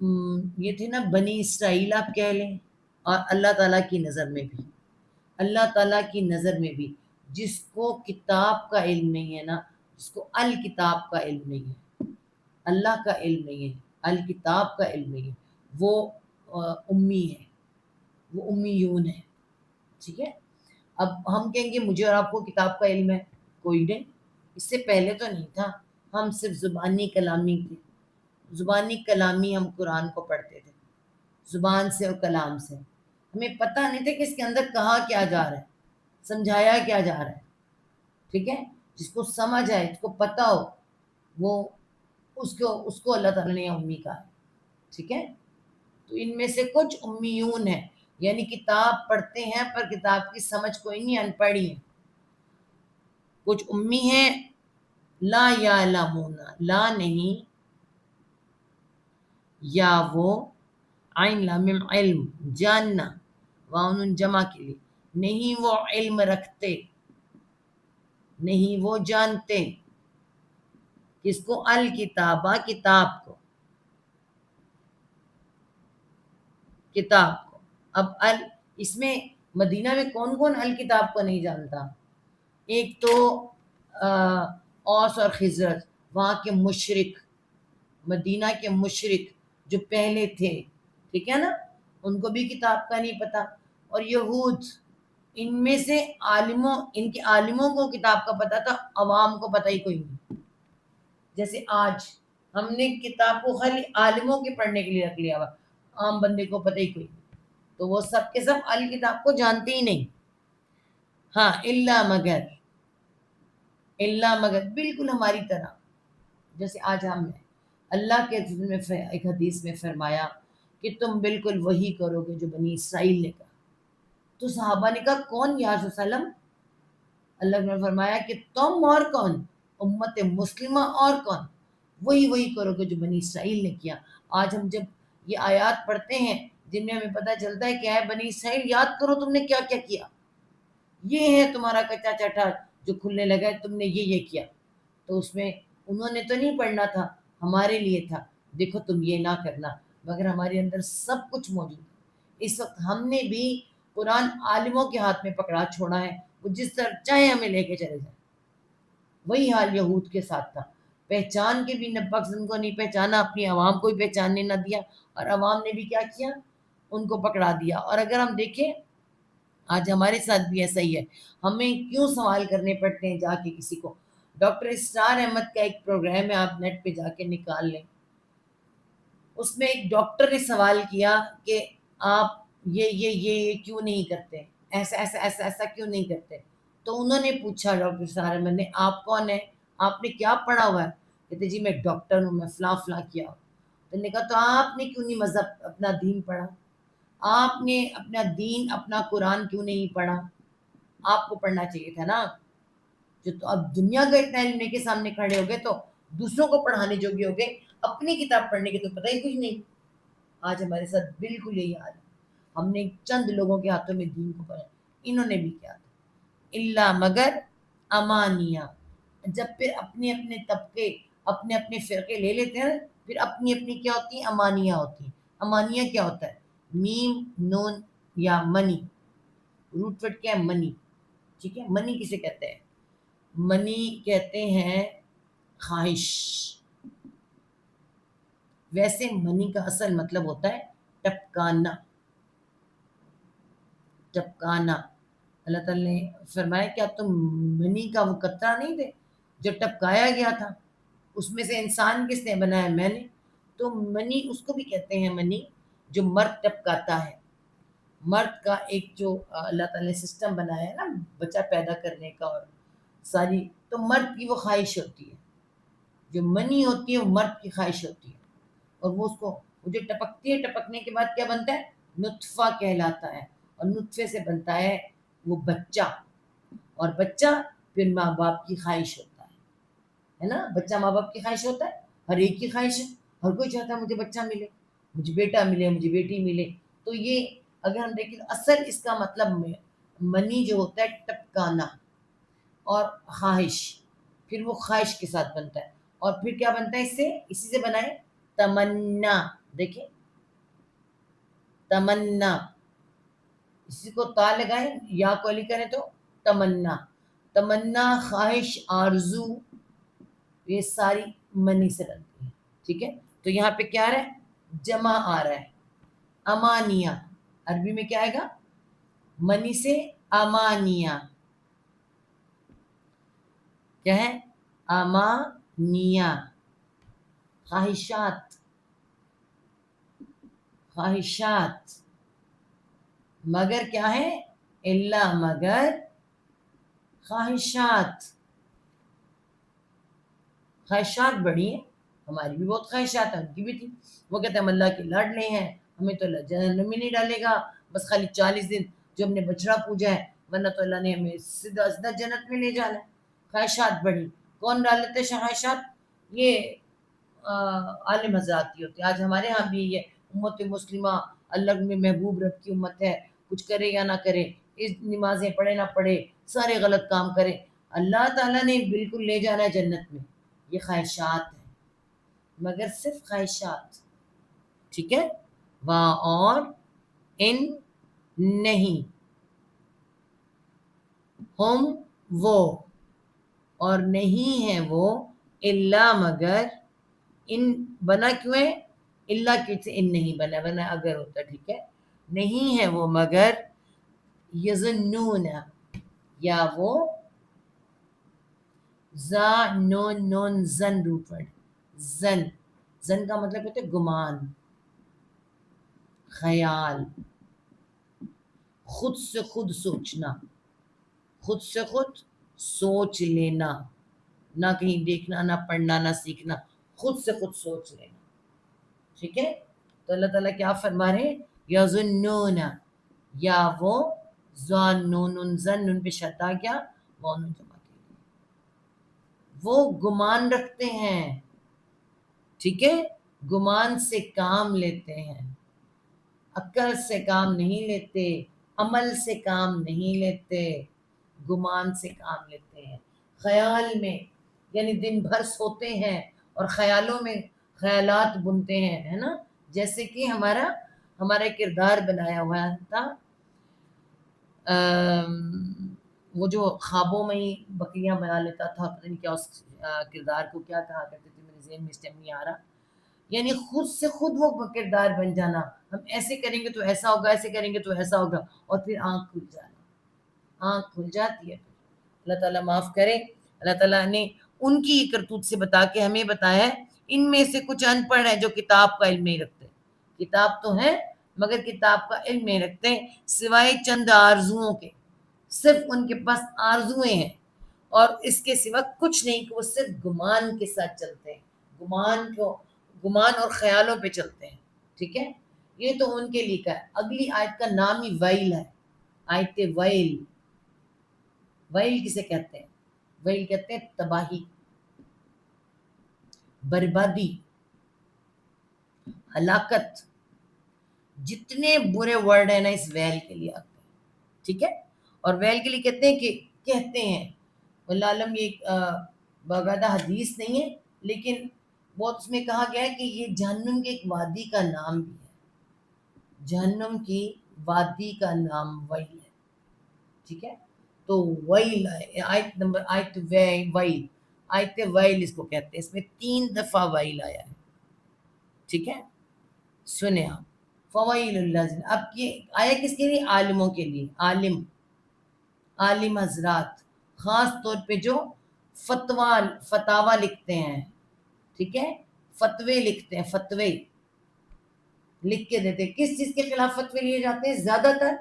یہ تھے نا بنی اسرائیل آپ کہہ لیں، اور اللہ تعالیٰ کی نظر میں بھی، اللہ تعالیٰ کی نظر میں بھی جس کو کتاب کا علم نہیں ہے نا، جس کو الکتاب کا علم نہیں ہے، اللہ کا علم نہیں ہے، الکتاب کا علم نہیں ہے، وہ امی ہے، وہ امیون ہے، ٹھیک ہے۔ اب ہم کہیں گے مجھے اور آپ کو کتاب کا علم ہے، کوئی نہیں، اس سے پہلے تو نہیں تھا، ہم صرف زبانی کلامی تھے، زبانی کلامی ہم قرآن کو پڑھتے تھے، زبان سے اور کلام سے، ہمیں پتہ نہیں تھا کہ اس کے اندر کہا کیا جا رہا ہے، سمجھایا کیا جا رہا ہے، ٹھیک ہے۔ جس کو سمجھ آئے، جس کو پتہ ہو، وہ اس کو اللہ تعالیٰ نے امی کہا ہے، ٹھیک ہے۔ تو ان میں سے کچھ امیون ہیں، یعنی کتاب پڑھتے ہیں پر کتاب کی سمجھ کوئی نہیں، ان پڑھی ہیں۔ کچھ امی ہیں لا یعلمون، لا نہیں، یا وہ عین لام علم جاننا، واؤن جمع کے لیے، نہیں وہ علم رکھتے، نہیں وہ جانتے، کس کو؟ الکتابہ، کتاب کو، کتاب کو۔ اب اس میں مدینہ میں کون کون الکتاب کو نہیں جانتا؟ ایک تو اوس اور خزرج، وہاں کے مشرک، مدینہ کے مشرک جو پہلے تھے، ٹھیک ہے نا، ان کو بھی کتاب کا نہیں پتا، اور یہود، ان میں سے عالموں، ان کے عالموں کو کتاب کا پتا تھا، عوام کو پتہ ہی کوئی نہیں۔ جیسے آج ہم نے کتاب کو خالی عالموں کے پڑھنے کے لیے رکھ لیا ہوا، عام بندے کو پتہ ہی کوئی نہیں، تو وہ سب کے سب الکتاب کو جانتے ہی نہیں۔ ہاں اللہ مگر بالکل ہماری طرح، جیسے آج ہم ہیں، اللہ کے رسول میں ایک حدیث میں فرمایا کہ تم بالکل وہی کرو گے جو بنی اسرائیل نے کہا۔ تو صحابہ نے کہا کون یا رسول اللہ وسلم؟ اللہ نے فرمایا کہ تم اور کون، امت مسلمہ اور کون، وہی کرو گے جو بنی اسرائیل نے کیا۔ آج ہم جب یہ آیات پڑھتے ہیں جن میں ہمیں پتہ چلتا ہے کہ اے بنی اسرائیل یاد کرو تم نے کیا کیا کیا، یہ ہے تمہارا کچا چٹا جو کھلنے لگا ہے، تم نے یہ کیا، تو اس میں انہوں نے تو نہیں پڑھنا تھا، ہمارے لیے تھا، دیکھو تم یہ نہ کرنا، مگر ہمارے اندر سب کچھ موجود ہے۔ اس وقت ہم نے بھی قرآن عالموں کے ہاتھ میں پکڑا چھوڑا ہے، وہ جس طرح چاہے ہمیں لے کے چلے جائیں۔ وہی حال یہود کے ساتھ تھا، پہچان کے بھی نبی پاک کو نہیں پہچانا، اپنی عوام کو بھی پہچاننے نہ دیا، اور عوام نے بھی کیا کیا، ان کو پکڑا دیا۔ اور اگر ہم دیکھیں آج ہمارے ساتھ بھی ایسا ہی ہے، ہمیں کیوں سوال کرنے پڑتے ہیں جا کے کسی کو۔ ڈاکٹر اسرار احمد کا ایک پروگرام ہے، آپ نیٹ پہ جا کے نکال لیں، اس میں ایک ڈاکٹر نے سوال کیا کہ آپ یہ کیوں نہیں کرتے، ایسا ایسا ایسا ایسا کیوں نہیں کرتے؟ تو انہوں نے پوچھا ڈاکٹر اسرار احمد نے، آپ کون ہیں، آپ نے کیا پڑھا ہوا ہے؟ کہتے جی میں ڈاکٹر ہوں، میں فلاں فلاں کیا ہوں۔ تو نے کہا تو آپ نے کیوں نہیں مذہب اپنا دین پڑھا، آپ نے اپنا دین اپنا قرآن کیوں نہیں پڑھا؟ آپ کو پڑھنا چاہیے تھا نا، جو تو اب دنیا کا اتنا علم لے کے سامنے کھڑے ہو گئے تو دوسروں کو پڑھانے جو بھی ہو گئے، اپنی کتاب پڑھنے کے تو پتہ ہی کچھ نہیں۔ آج ہمارے ساتھ بالکل یہی حال ہے، ہم نے چند لوگوں کے ہاتھوں میں دین کو پڑھا، انہوں نے بھی کیا تھا، اللہ مگر امانیہ، جب پھر اپنے اپنے طبقے اپنے اپنے فرقے لے لیتے ہیں، پھر اپنی اپنی کیا ہوتی ہیں، امانیہ ہوتی ہیں۔ امانیہ کیا ہوتا ہے؟ میم نون یا منی، روٹ ورڈ کیا ہے؟ منی، ٹھیک ہے۔ منی کسے کہتے ہیں؟ منی کہتے ہیں خواہش، ویسے منی کا اصل مطلب ہوتا ہے ٹپکانا، ٹپکانا۔ اللہ تعالیٰ نے فرمایا کیا تم منی کا وہ قطرہ نہیں تھے جو ٹپکایا گیا تھا، اس میں سے انسان کس نے بنایا؟ میں نے۔ تو منی اس کو بھی کہتے ہیں، منی جو مرد ٹپکاتا ہے، مرد کا ایک جو اللہ تعالیٰ نے سسٹم بنایا ہے نا بچہ پیدا کرنے کا، اور ساری، تو مرد کی وہ خواہش ہوتی ہے، جو منی ہوتی ہے وہ مرد کی خواہش ہوتی ہے، اور وہ اس کو، وہ جو ٹپکتی ہے، ٹپکنے کے بعد کیا بنتا ہے؟ نطفہ کہلاتا ہے، اور نطفے سے بنتا ہے وہ بچہ، اور بچہ پھر ماں باپ کی خواہش ہوتا ہے نا، بچہ ماں باپ کی خواہش ہوتا ہے، ہر ایک کی خواہش ہے، ہر کوئی چاہتا ہے مجھے بچہ ملے، مجھے بیٹا ملے، مجھے بیٹی ملے۔ تو یہ اگر ہم دیکھیں اصل اس کا مطلب منی جو ہوتا ہے ٹپکانا اور خواہش، پھر وہ خواہش کے ساتھ بنتا ہے، اور پھر کیا بنتا ہے اس سے، اسی سے بنائے تمنا، دیکھیں تمنا، اسی کو تا لگائیں یا کو علی کریں تو تمنا، تمنا، خواہش، آرزو، یہ ساری منی سے لگتی ہے. ٹھیک ہے، تو یہاں پہ کیا آ رہا ہے؟ جمع آ رہا ہے. امانیہ عربی میں کیا آئے گا؟ منی سے امانیہ. کیا ہے؟ امانیہ، خواہشات، خواہشات. مگر کیا ہے؟ اللہ، مگر خواہشات. خواہشات بڑی ہیں، ہماری بھی بہت خواہشات ہیں، ان کی بھی تھی. وہ کہتے ہیں ہم اللہ کے لاڈلے ہیں، ہمیں تو اللہ جہنم میں نہیں ڈالے گا، بس خالی 40 دن جو ہم نے بچڑا پوجا ہے، ورنہ تو اللہ نے ہمیں سیدھا سیدھا جنت میں لے جانا ہے. خواہشات بڑی. کون ڈال لیتے خواہشات؟ یہ عالم حضرات کی ہوتی ہے. آج ہمارے ہاں بھی یہ امت مسلمہ اللہ میں محبوب رب کی امت ہے، کچھ کرے یا نہ کرے، اس نمازیں پڑھے نہ پڑھے، سارے غلط کام کرے، اللہ تعالیٰ نے بالکل لے جانا ہے جنت میں. یہ خواہشات ہیں، مگر صرف خواہشات. ٹھیک ہے، وہاں اور ان نہیں، ہم وہ، اور نہیں ہے وہ، اللہ مگر، ان بنا کیوں ہے؟ اللہ کی سے ان نہیں بنا، بنا اگر ہوتا. ٹھیک ہے، نہیں ہے وہ مگر یظنون، یا وہ زا نون نون زن روٹ ورڈ، زن، زن کا مطلب ہوتا ہے گمان، خیال، خود سے خود سوچنا، خود سے خود سوچ لینا، نہ کہیں دیکھنا، نہ پڑھنا، نہ سیکھنا، خود سے خود سوچ لینا. ٹھیک ہے، تو اللہ تعالیٰ کیا فرما رہے ہیں؟ یظنون، یا وہ ظانون، زن ان پہ شتا کیا؟ مونون جمع کے لیے. وہ گمان رکھتے ہیں. ٹھیک ہے، گمان سے کام لیتے ہیں، عقل سے کام نہیں لیتے، عمل سے کام نہیں لیتے، گمان سے کام لیتے ہیں. خیال میں، یعنی دن بھر سوتے ہیں اور خیالوں میں خیالات بنتے ہیں، ہے نا. جیسے کہ ہمارا کردار بنایا ہوا تھا، وہ جو خوابوں میں ہی بکریاں بنا لیتا تھا، پتہ نہیں کیا اس کردار کو کیا کہا کرتے تھے، میرے ذہن میں اس ٹائم نہیں آ رہا. یعنی خود سے خود وہ کردار بن جانا، ہم ایسے کریں گے تو ایسا ہوگا، ایسے کریں گے تو ایسا ہوگا، اور پھر آنکھ کھل جانا، آنکھ کھل جاتی ہے. اللہ تعالیٰ معاف کرے. اللہ تعالیٰ نے ان کی کرتوت سے بتا کے ہمیں بتایا ہے، ان میں سے کچھ ان پڑھ ہیں جو کتاب کا علم نہیں رکھتے. کتاب تو ہے مگر کتاب کا علم نہیں رکھتے، سوائے چند آرزوؤں کے. صرف ان کے پاس آرزویں ہیں اور اس کے سوا کچھ نہیں، کہ وہ صرف گمان کے ساتھ چلتے ہیں، گمان اور خیالوں پہ چلتے ہیں. ٹھیک ہے، یہ تو ان کے لیے کا ہے. اگلی آیت کا نام ہی ویل ہے، آیت ویل. ویل کسے کہتے ہیں؟ ویل کہتے ہیں تباہی، بربادی، ہلاکت. جتنے برے ورڈ ہیں نا اس ویل کے لیے آتے ہیں. ٹھیک ہے، اور ویل کے لیے کہتے ہیں واللہ عالم، یہ باقاعدہ حدیث نہیں ہے لیکن بہت اس میں کہا گیا ہے کہ یہ جہنم کے ایک وادی کا نام بھی ہے، جہنم کی وادی کا نام ویل ہے. ٹھیک ہے، تو ویل آیت نمبر، آیت ویل اس کو کہتے ہیں. اس میں 3 دفعہ ویل آیا ہے. ٹھیک ہے، سنیں آپ، فوائل اللہ. اب یہ آیا کس کے لیے؟ عالموں کے لیے. عالم حضرات، خاص طور پہ جو فتاوی لکھتے ہیں. ٹھیک ہے، فتوے لکھتے ہیں، فتوے لکھ کے دیتے. کس چیز کے خلاف فتوے لیے جاتے ہیں؟ زیادہ تر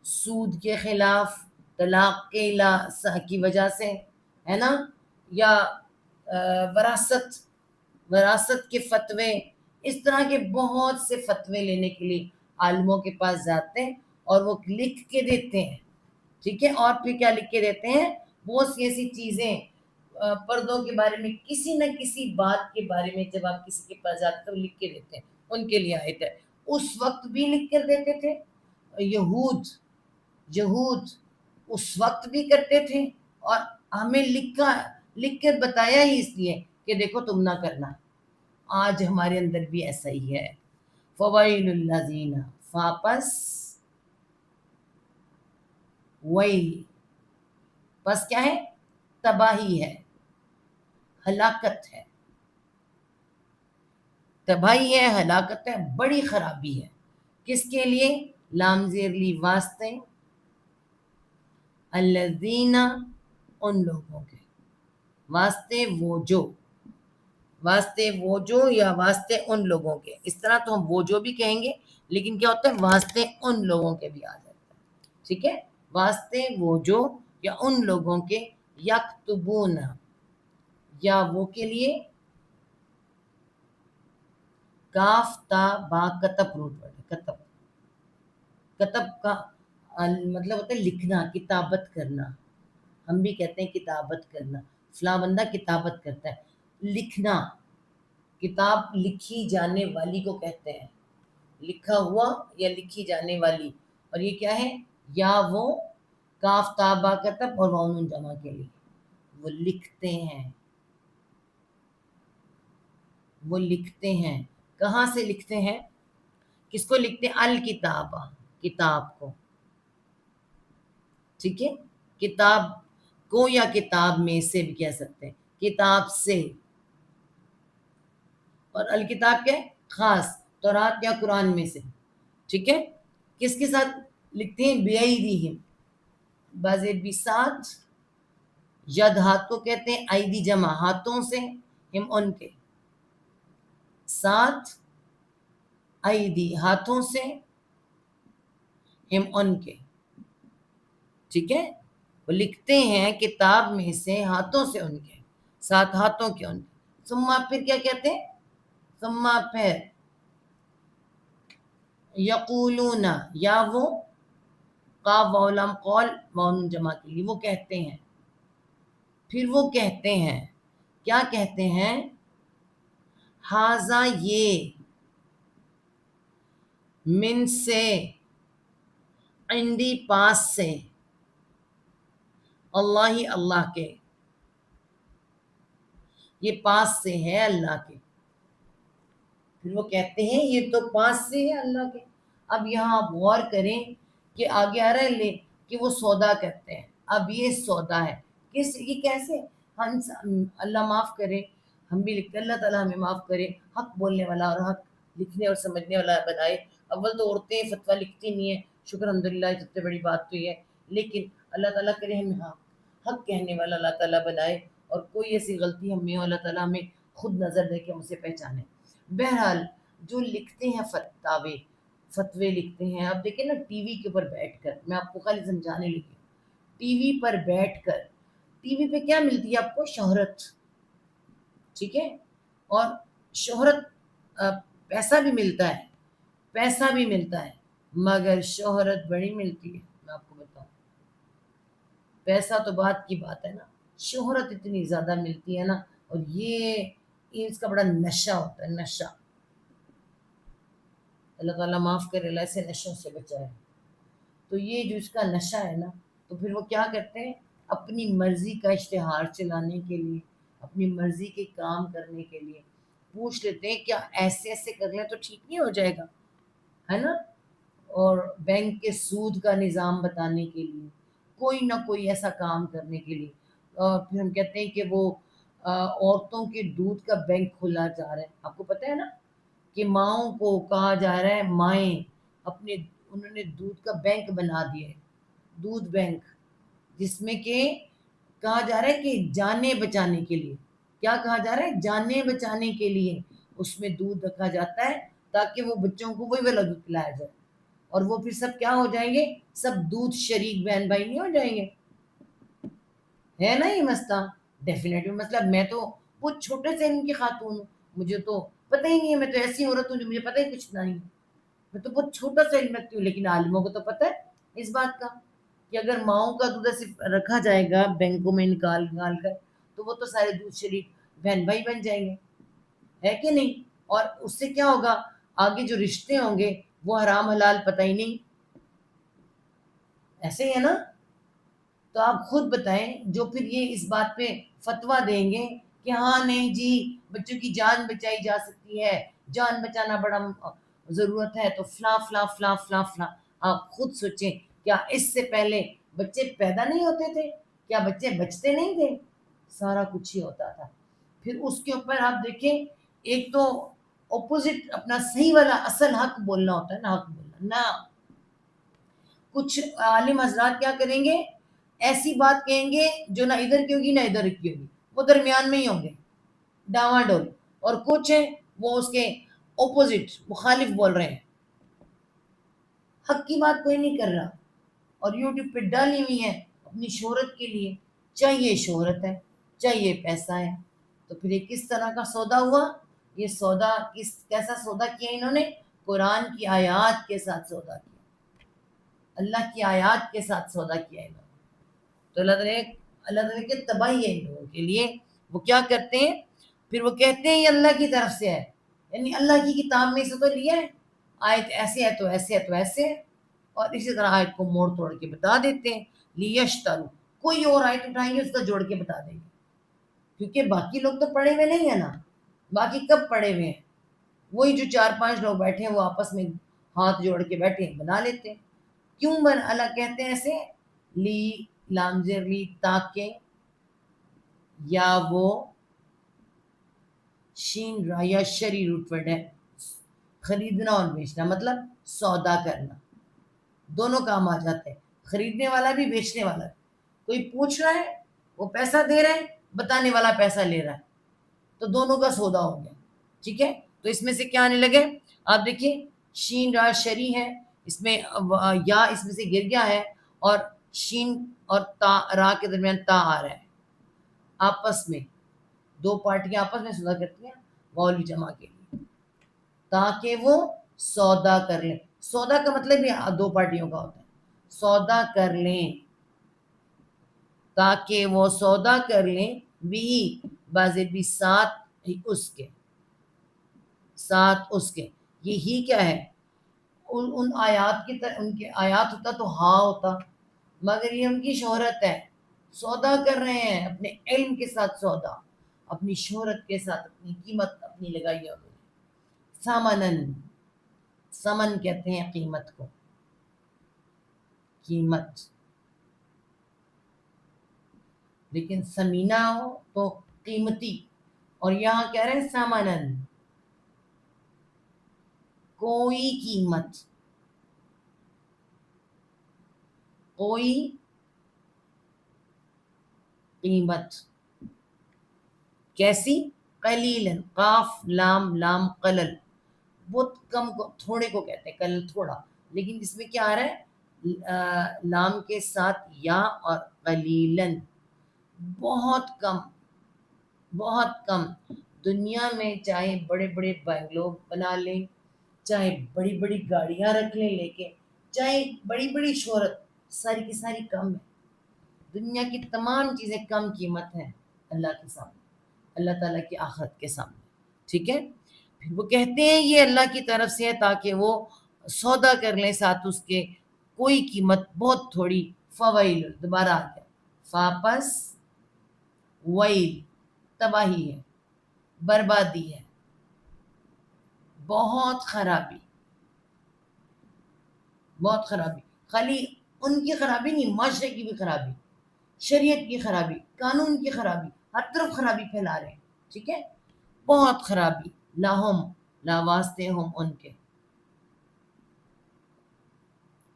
سود کے خلاف، طلاق کی وجہ سے، ہے نا، یا وراثت کے فتوے. اس طرح کے بہت سے فتوے لینے کے لیے عالموں کے پاس جاتے ہیں اور وہ لکھ کے دیتے ہیں. ٹھیک ہے، اور پھر کیا لکھ کے دیتے ہیں؟ بہت سی ایسی چیزیں پردوں کے بارے میں، کسی نہ کسی بات کے بارے میں جب آپ کسی کے پاس جاتے تو لکھ کے دیتے ہیں. ان کے لیے آیت ہے. اس وقت بھی لکھ کر دیتے تھے. یہود اس وقت بھی کرتے تھے، اور ہمیں لکھ کر بتایا ہی اس لیے کہ دیکھو تم نہ کرنا. آج ہمارے اندر بھی ایسا ہی ہے. فویل الذین، فاپس ویل، پس کیا ہے؟ تباہی ہے، ہلاکت ہے، تباہی ہے، ہلاکت ہے، بڑی خرابی ہے. کس کے لیے؟ لام زیر لی واسطے، الذین ان لوگوں کے، واسطے وہ جو، واسطے وہ جو یا واسطے ان لوگوں کے. اس طرح تو ہم وہ جو بھی کہیں گے، لیکن کیا ہوتا ہے واسطے ان لوگوں کے بھی آ جاتا ہے. ٹھیک ہے، واسطے وہ جو یا ان لوگوں کے، یکتبون، یا وہ کے لیے، کاف تا با کتب روٹ ورڈ ہے. کتب، کتب کا مطلب ہوتا ہے لکھنا، کتابت کرنا. ہم بھی کہتے ہیں کتابت کرنا، فلاں بندہ کتابت کرتا ہے. لکھنا، کتاب لکھی جانے والی کو کہتے ہیں، لکھا ہوا یا لکھی جانے والی. اور یہ کیا ہے؟ یا وہ، کاف تا با کتب اور واؤن جمع کے لیے. وہ لکھتے ہیں، وہ لکھتے ہیں. کہاں سے لکھتے ہیں؟ کس کو لکھتے ہیں؟ الکتاب، کتاب کو. ٹھیک ہے، کتاب کو یا کتاب میں سے بھی کہہ سکتے ہیں، کتاب سے. اور الکتاب کیا ہے؟ خاص، تورات یا قرآن میں سے. ٹھیک ہے، کس کے ساتھ لکھتے ہیں؟ بیعیدیہم، بازے بھی ساتھ. ید ہاتھ کو کہتے ہیں، ایدی جمع ہاتھوں سے، ہم ان کے ساتھ، ایدی ہاتھوں سے، ہم ان کے. ٹھیک ہے، وہ لکھتے ہیں کتاب میں سے، ہاتھوں سے ان کے، ساتھ ہاتھوں کے ان کے. ثم پھر کیا کہتے ہیں؟ ثم پھر، یقولون، یا وہ، قاف واو لام قول واؤن جمع کے لیے، وہ کہتے ہیں. پھر وہ کہتے ہیں، کیا کہتے ہیں؟ ہاذا، یہ، من سے، عندی پاس سے، اللہ اللہ کے، یہ پاس سے ہے اللہ کے. پھر وہ کہتے ہیں یہ تو پاس سے ہے اللہ کے. اب یہاں آپ غور کریں کہ آگے آ رہا ہے لے کہ وہ سودا کرتے ہیں. اب یہ سودا ہے، کس، یہ کیسے؟ ہم، اللہ معاف کرے، ہم بھی لکھتے، اللہ تعالیٰ ہمیں معاف کرے، حق بولنے والا اور حق لکھنے اور سمجھنے والا بنائے. اول تو عورتیں فتویٰ لکھتی نہیں ہیں، شکر الحمدللہ، سب سے بڑی بات تو یہ ہے. لیکن اللہ تعالیٰ کرے ہمیں حق کہنے والا اللہ تعالیٰ بنائے، اور کوئی ایسی غلطی ہمیں ہو اللہ تعالیٰ ہمیں خود نظر دے کے ہم اسے پہچانے. بہرحال جو لکھتے ہیں فتوے لکھتے ہیں. اب دیکھیں نا، ٹی وی کے اوپر بیٹھ کر، میں آپ کو خالی سمجھانے لگی ہوں، ٹی وی پر بیٹھ کر، ٹی وی پہ کیا ملتی ہے آپ کو؟ شہرت. ٹھیک ہے، اور شہرت، پیسہ بھی ملتا ہے، پیسہ بھی ملتا ہے، مگر شہرت بڑی ملتی ہے. میں آپ کو بتاؤں، پیسہ تو بات کی بات ہے نا، شہرت اتنی زیادہ ملتی ہے نا. اور یہ اس کا بڑا نشہ ہوتا ہے، نشہ. اللہ تعالیٰ معاف کرے، اللہ ایسے نشوں سے بچائے. تو یہ جو اس کا نشہ ہے نا، تو پھر وہ کیا کرتے ہیں؟ اپنی مرضی کا اشتہار چلانے کے لیے، اپنی مرضی کے کام کرنے کے لیے پوچھ لیتے ہیں کیا ایسے ایسے کر لیں تو ٹھیک نہیں ہو جائے گا، ہے نا. اور بینک کے سود کا نظام بتانے کے لیے، کوئی نہ کوئی ایسا کام کرنے کے لیے. پھر ہم کہتے ہیں کہ وہ عورتوں کے دودھ کا بینک کھلا جا رہا ہے. آپ کو پتہ ہے نا کہ ماؤں کو کہا جا رہا ہے، مائیں اپنے، انہوں نے دودھ کا بینک بنا دیا ہے، دودھ بینک، جس میں کہ کہا جا رہا ہے کہ جانیں بچانے کے لیے. کیا کہا جا رہا ہے؟ جانیں بچانے کے لیے اس میں دودھ رکھا جاتا ہے، تاکہ وہ بچوں کو وہی والا دودھ پلایا جائے. اور وہ پھر سب کیا ہو جائیں گے؟ سب دودھ شریک بہن بھائی نہیں ہو جائیں گے. ہے نا یہ مسئلہ؟ ڈیفینیٹلی مسئلہ. میں تو وہ چھوٹے سے ان کی خاتون ہوں، مجھے تو پتہ ہی نہیں ہے، میں تو ایسی عورت ہوں جو مجھے پتہ ہی کچھ نہیں. میں تو بہت چھوٹا سا علم رکھتی ہوں، لیکن عالموں کو تو پتہ ہے اس بات کا کہ اگر ماؤں کا دودھ صرف رکھا جائے گا بینکوں میں نکال کر، تو وہ تو سارے دودھ شریک بہن بھائی بن جائیں گے، ہے کہ نہیں؟ اور اس سے کیا ہوگا؟ آگے جو رشتے ہوں گے وہ حرام حلال پتہ ہی نہیں. ایسے ہی ہے نا؟ تو آپ خود بتائیں، جو پھر یہ اس بات پہ فتویٰ دیں گے کہ ہاں نہیں جی، بچوں کی جان بچائی جا سکتی ہے، جان بچانا بڑا ضرورت ہے تو فلاں فلاں فلاں فلاں فلاں. آپ خود سوچیں، کیا اس سے پہلے بچے پیدا نہیں ہوتے تھے؟ کیا بچے بچتے نہیں تھے؟ سارا کچھ ہی ہوتا تھا. پھر اس کے اوپر آپ دیکھیں، ایک تو اپوزٹ اپنا صحیح والا اصل حق بولنا ہوتا ہے نا، حق بولنا نہ. کچھ عالم حضرات کیا کریں گے، ایسی بات کہیں گے جو نہ ادھر کی ہوگی نہ ادھر کی ہوگی، وہ درمیان میں ہی ہوں گے، ڈاواں ڈول. اور کچھ ہیں وہ اس کے اپوزٹ مخالف بول رہے ہیں، حق کی بات کوئی نہیں کر رہا. اور یوٹیوب پہ ڈالی ہوئی ہیں اپنی شہرت کے لیے. چاہیے شہرت ہے، چاہیے پیسہ ہے. تو پھر یہ کس طرح کا سودا ہوا؟ یہ سودا کیسا سودا کیا انہوں نے؟ قرآن کی آیات کے ساتھ سودا کیا، اللہ کی آیات کے ساتھ سودا کیا انہوں نے. تو اللہ تعالیٰ کی تباہی ہے ان لوگوں کے لیے. وہ کیا کرتے ہیں پھر؟ وہ کہتے ہیں یہ اللہ کی طرف سے ہے، یعنی اللہ کی کتاب میں سے تو لیا ہے، آیت ایسے ہے تو ایسے ہے تو ایسے ہے، اور اسی طرح آیت کو موڑ توڑ کے بتا دیتے ہیں. لیشترو، کوئی اور آیت اٹھائیں گے اس کا جوڑ کے بتا دیں گے، کیونکہ باقی لوگ تو پڑھے ہوئے نہیں ہیں نا. باقی کب پڑھے ہوئے ہیں؟ وہی جو 4-5 لوگ بیٹھے ہیں وہ آپس میں ہاتھ جوڑ کے بیٹھے ہیں، بنا لیتے ہیں. کیوں اللہ کہتے ہیں ایسے؟ لی لامزر لی، تاکہ، یا وہ شین را یا شری روٹ ورڈ ہے، خریدنا اور بیچنا، مطلب سودا کرنا. دونوں کام آ جاتے ہیں، خریدنے والا بھی بیچنے والا بھی. کوئی پوچھ رہا ہے، وہ پیسہ دے رہا ہے، بتانے والا پیسہ لے رہا ہے، تو دونوں کا سودا ہو گیا. ٹھیک ہے. تو اس میں سے کیا آنے لگے؟ آپ دیکھیے، شین را شری ہے، اس میں یا اس میں سے گر گیا ہے، اور شین اور تا را کے درمیان تا آ رہا ہے. آپس میں دو پارٹیاں آپس میں سودا کرتی ہیں واؤل جمع کے لیے، تاکہ وہ سودا کر لیں. سودا کا مطلب بھی دو پارٹیوں کا ہوتا ہے، سودا کر لیں، تاکہ وہ سودا کر لیں بھی بازے بھی ساتھ اس کے ساتھ اس کے. یہی کیا ہے؟ ان آیات کی طرح، ان کے آیات ہوتا تو ہاں ہوتا، مگر یہ ان کی شہرت ہے. سودا کر رہے ہیں اپنے علم کے ساتھ، سودا اپنی شہرت کے ساتھ، اپنی قیمت اپنی لگائی ہے انہوں نے. سامنن، سمن کہتے ہیں قیمت کو، قیمت. لیکن سمینہ ہو تو قیمتی، اور یہاں کہہ رہے ہیں سامنن، کوئی قیمت، کوئی قیمت. کیسی؟ قلیلاً، قاف لام لام قلل، بہت کم کو، تھوڑے کو کہتے ہیں قلل، تھوڑا. لیکن اس میں کیا آ رہا ہے؟ لام کے ساتھ یا، اور قلیلاً، بہت کم، بہت کم. دنیا میں چاہے بڑے بڑے بنگلو بنا لیں، چاہے بڑی بڑی گاڑیاں رکھ لیں لے کے، چاہے بڑی بڑی شہرت، ساری کی ساری کم ہے. دنیا کی تمام چیزیں کم قیمت ہیں اللہ کے سامنے، اللہ تعالیٰ کی آخرت کے سامنے. ٹھیک ہے. پھر وہ کہتے ہیں یہ اللہ کی طرف سے ہے، تاکہ وہ سودا کر لیں ساتھ اس کے، کوئی قیمت بہت تھوڑی. فویل، دوبارہ آ گیا، فاپس ویل، تباہی ہے، بربادی ہے، بہت خرابی، بہت خرابی. خالی ان کی خرابی نہیں، معاشرے کی بھی خرابی، شریعت کی خرابی، قانون کی خرابی، ہر طرف خرابی پھیلا رہے ہیں. ٹھیک ہے. بہت خرابی. لاہم، لا واسطے ہم ان کے،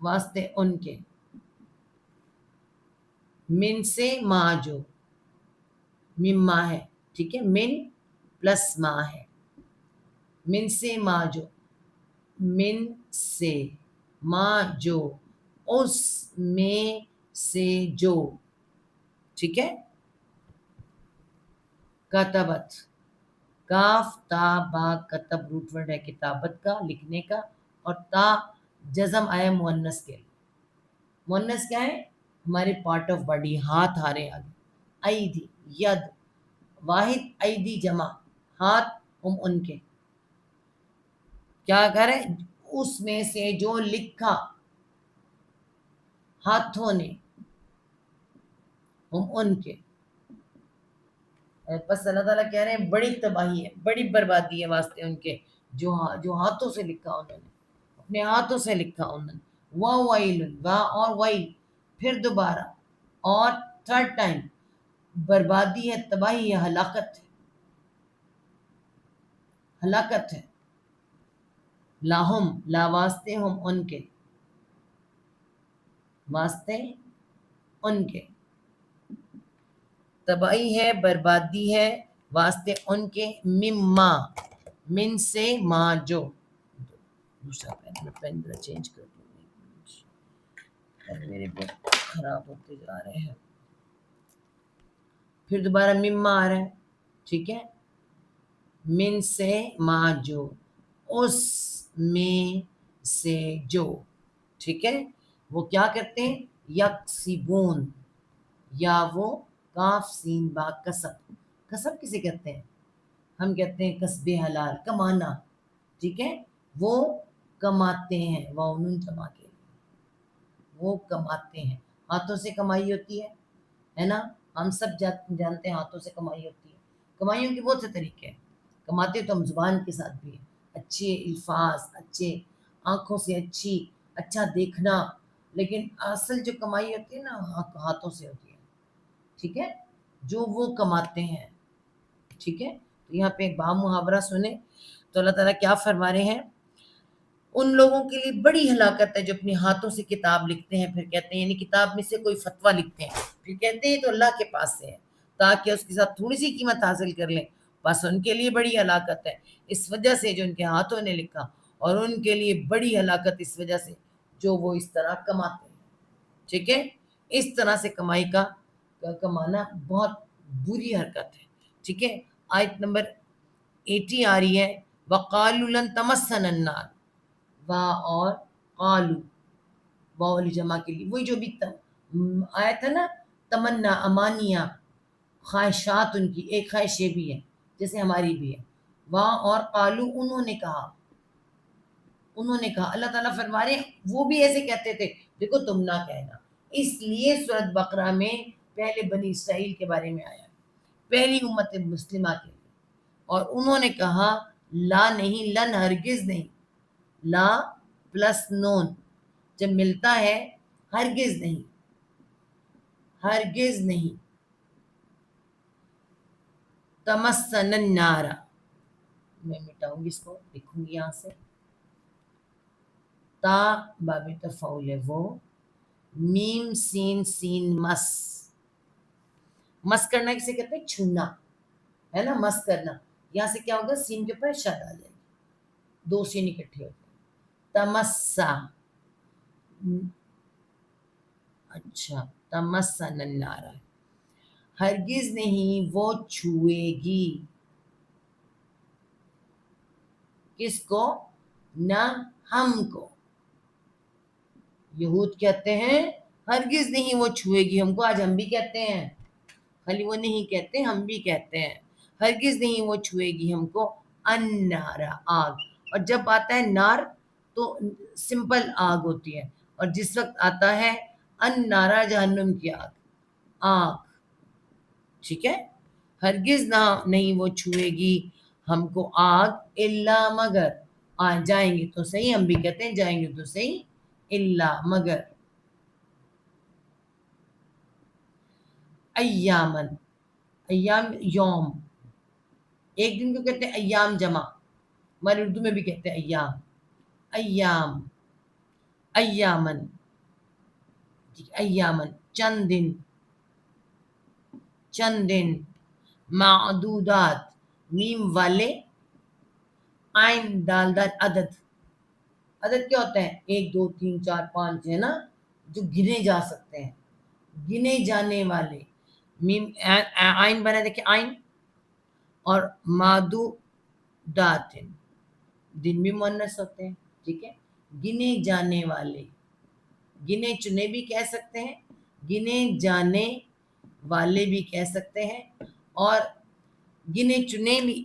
واسطے ان کے، من سے ما جو، مما ہے. ٹھیک ہے. من پلس ما ہے، من سے ما جو، من سے ما جو، اس میں سے جو. ٹھیک ہے. کتبت، کاف تا با کتب روٹ ورڈ ہے کتابت کا، لکھنے کا، اور تا جزم آیا مؤنث کے. مؤنث کیا ہے؟ ہمارے پارٹ آف باڈی، ہاتھ آ رہے آگے. ایدی، ید، واحد ایدی جمع، ہاتھ ہم ان کے. کیا کریں؟ اس میں سے جو لکھا ہاتھوں نے، ہم ان کے. بس اللہ تعالیٰ کہہ رہے ہیں بڑی تباہی ہے، بڑی بربادی ہے واسطے ان کے جو ہاتھوں سے لکھا انہوں نے، اپنے ہاتھوں سے لکھا انہوں نے. وَوَيْلٌ، وا اور ویل، پھر دوبارہ اور تھرڈ ٹائم، بربادی ہے، تباہی ہے، ہلاکت ہے، ہلاکت ہے. لاہم، لا واسطے ہم ان کے، واسطے ان کے، تباہی ہے، بربادی ہے، واسطے ان کے، مما، من سے، ما جو. دوسرا پین، میں پین ذرا چینج کر دوں، میرے بہت خراب ہوتے جا رہے ہیں. پھر دوبارہ مما آ رہا ہے، ٹھیک ہے، من سے، ما جو، اس میں سے جو، ٹھیک ہے. وہ کیا کرتے ہیں، یکسبون، یا وہ کاف سین با کسب. کسب کسے کہتے ہیں، ہم کہتے ہیں کسب حلال، کمانا، ٹھیک ہے. وہ کماتے ہیں، واؤن جمع کے، وہ کماتے ہیں. ہاتھوں سے کمائی ہوتی ہے نا، ہم سب جانتے ہیں ہاتھوں سے کمائی ہوتی ہے. کمائیوں کے بہت سے طریقے ہیں. کماتے تو ہم زبان کے ساتھ بھی ہیں، اچھے الفاظ، اچھے آنکھوں سے اچھی، اچھا دیکھنا، لیکن اصل جو کمائی ہوتی ہے نا ہاتھوں سے ہوتی ہے، ٹھیک ہے، جو وہ کماتے ہیں. ٹھیک ہے. تو یہاں پہ ایک با محاورہ سنیں تو اللہ تعالیٰ کیا فرما رہے ہیں، ان لوگوں کے لیے بڑی ہلاکت ہے جو اپنے ہاتھوں سے کتاب لکھتے ہیں، پھر کہتے ہیں، یعنی کتاب میں سے کوئی فتویٰ لکھتے ہیں، پھر کہتے ہیں تو اللہ کے پاس سے ہے تاکہ اس کے ساتھ تھوڑی سی قیمت حاصل کر لیں. بس ان کے لیے بڑی ہلاکت ہے اس وجہ سے جو ان کے ہاتھوں نے لکھا، اور ان کے لیے بڑی ہلاکت اس وجہ سے جو وہ اس طرح کماتے ہیں. ٹھیک ہے. اس طرح سے کمائی کا کمانا بہت بری حرکت ہے. ٹھیک ہے. آیت نمبر 80 آ رہی ہے، وَقَالُوا لَن تَمَسَّنَا النَّارُ، وا اور قالو، واو علی جمع کے لیے، وہی جو بھی آیا تھا نا، تمنا، امانیاں، خواہشات، ان کی ایک خواہش یہ بھی ہے جیسے ہماری بھی ہے. وا اور قالو، انہوں نے کہا، انہوں نے کہا. اللہ تعالیٰ فرما رہے ہیں وہ بھی ایسے کہتے تھے. دیکھو تم نہ کہنا، اس لیے سورۃ بقرہ میں پہلے بنی اسرائیل کے بارے میں آیا، پہلی امت مسلمہ کے لیے. اور انہوں نے کہا، لا نہیں، لن ہرگز نہیں، لا پلس نون جب ملتا ہے، ہرگز نہیں، ہرگز نہیں، تمسن النار، میں مٹاؤں گی اس کو، لکھوں گی یہاں سے، تا باب تفعول ہے وہ، میم سین سین مس. مس کرنا کسے کہتے ہیں، چھونا ہے نا، مس کرنا. یہاں سے کیا ہوگا، سین کے اوپر شد آ جائے گی، دو سین اکٹھے ہوتے ہیں. تمسا، اچھا، تمسن النار، ہرگز نہیں وہ چھوئے گی، کس کو، نہ ہم کو. یہود کہتے ہیں ہرگز نہیں وہ چھوئے گی ہم کو، آج ہم بھی کہتے ہیں، خالی وہ نہیں کہتے، ہم بھی کہتے ہیں، ہرگز نہیں وہ چھوئے گی ہم کو، النار، آگ. اور جب آتا ہے نار تو سمپل آگ ہوتی ہے، اور جس وقت آتا ہے النار، جہنم کی آگ، آگ. ٹھیک ہے. ہرگز نہ نہیں وہ چھوئے گی ہم کو آگ، الا مگر، جائیں گے تو صحیح، ہم بھی کہتے ہیں جائیں گے تو صحیح، الا مگر، ایامن، ایام یوم، ایک دن کو کہتے ہیں ایام جمع، ہمارے اردو میں بھی کہتے ہیں ایام، ایام، ایامن، ایامن چند دن، چند دن، معدودات، میم والے، آئین دالدار، عدد. عدد کیا ہوتا ہے، 1 2 3 4 5 ہے نا، جو گنے جا سکتے ہیں، گنے جانے والے. میم آئین بنا دیکھیں، آئین، اور معدودات، دن بھی مؤنث ہوتے ہیں. ٹھیک ہے. گنے جانے والے، گنے چنے بھی کہہ سکتے ہیں، گنے جانے والے بھی کہہ سکتے ہیں، اور گنے چنے بھی،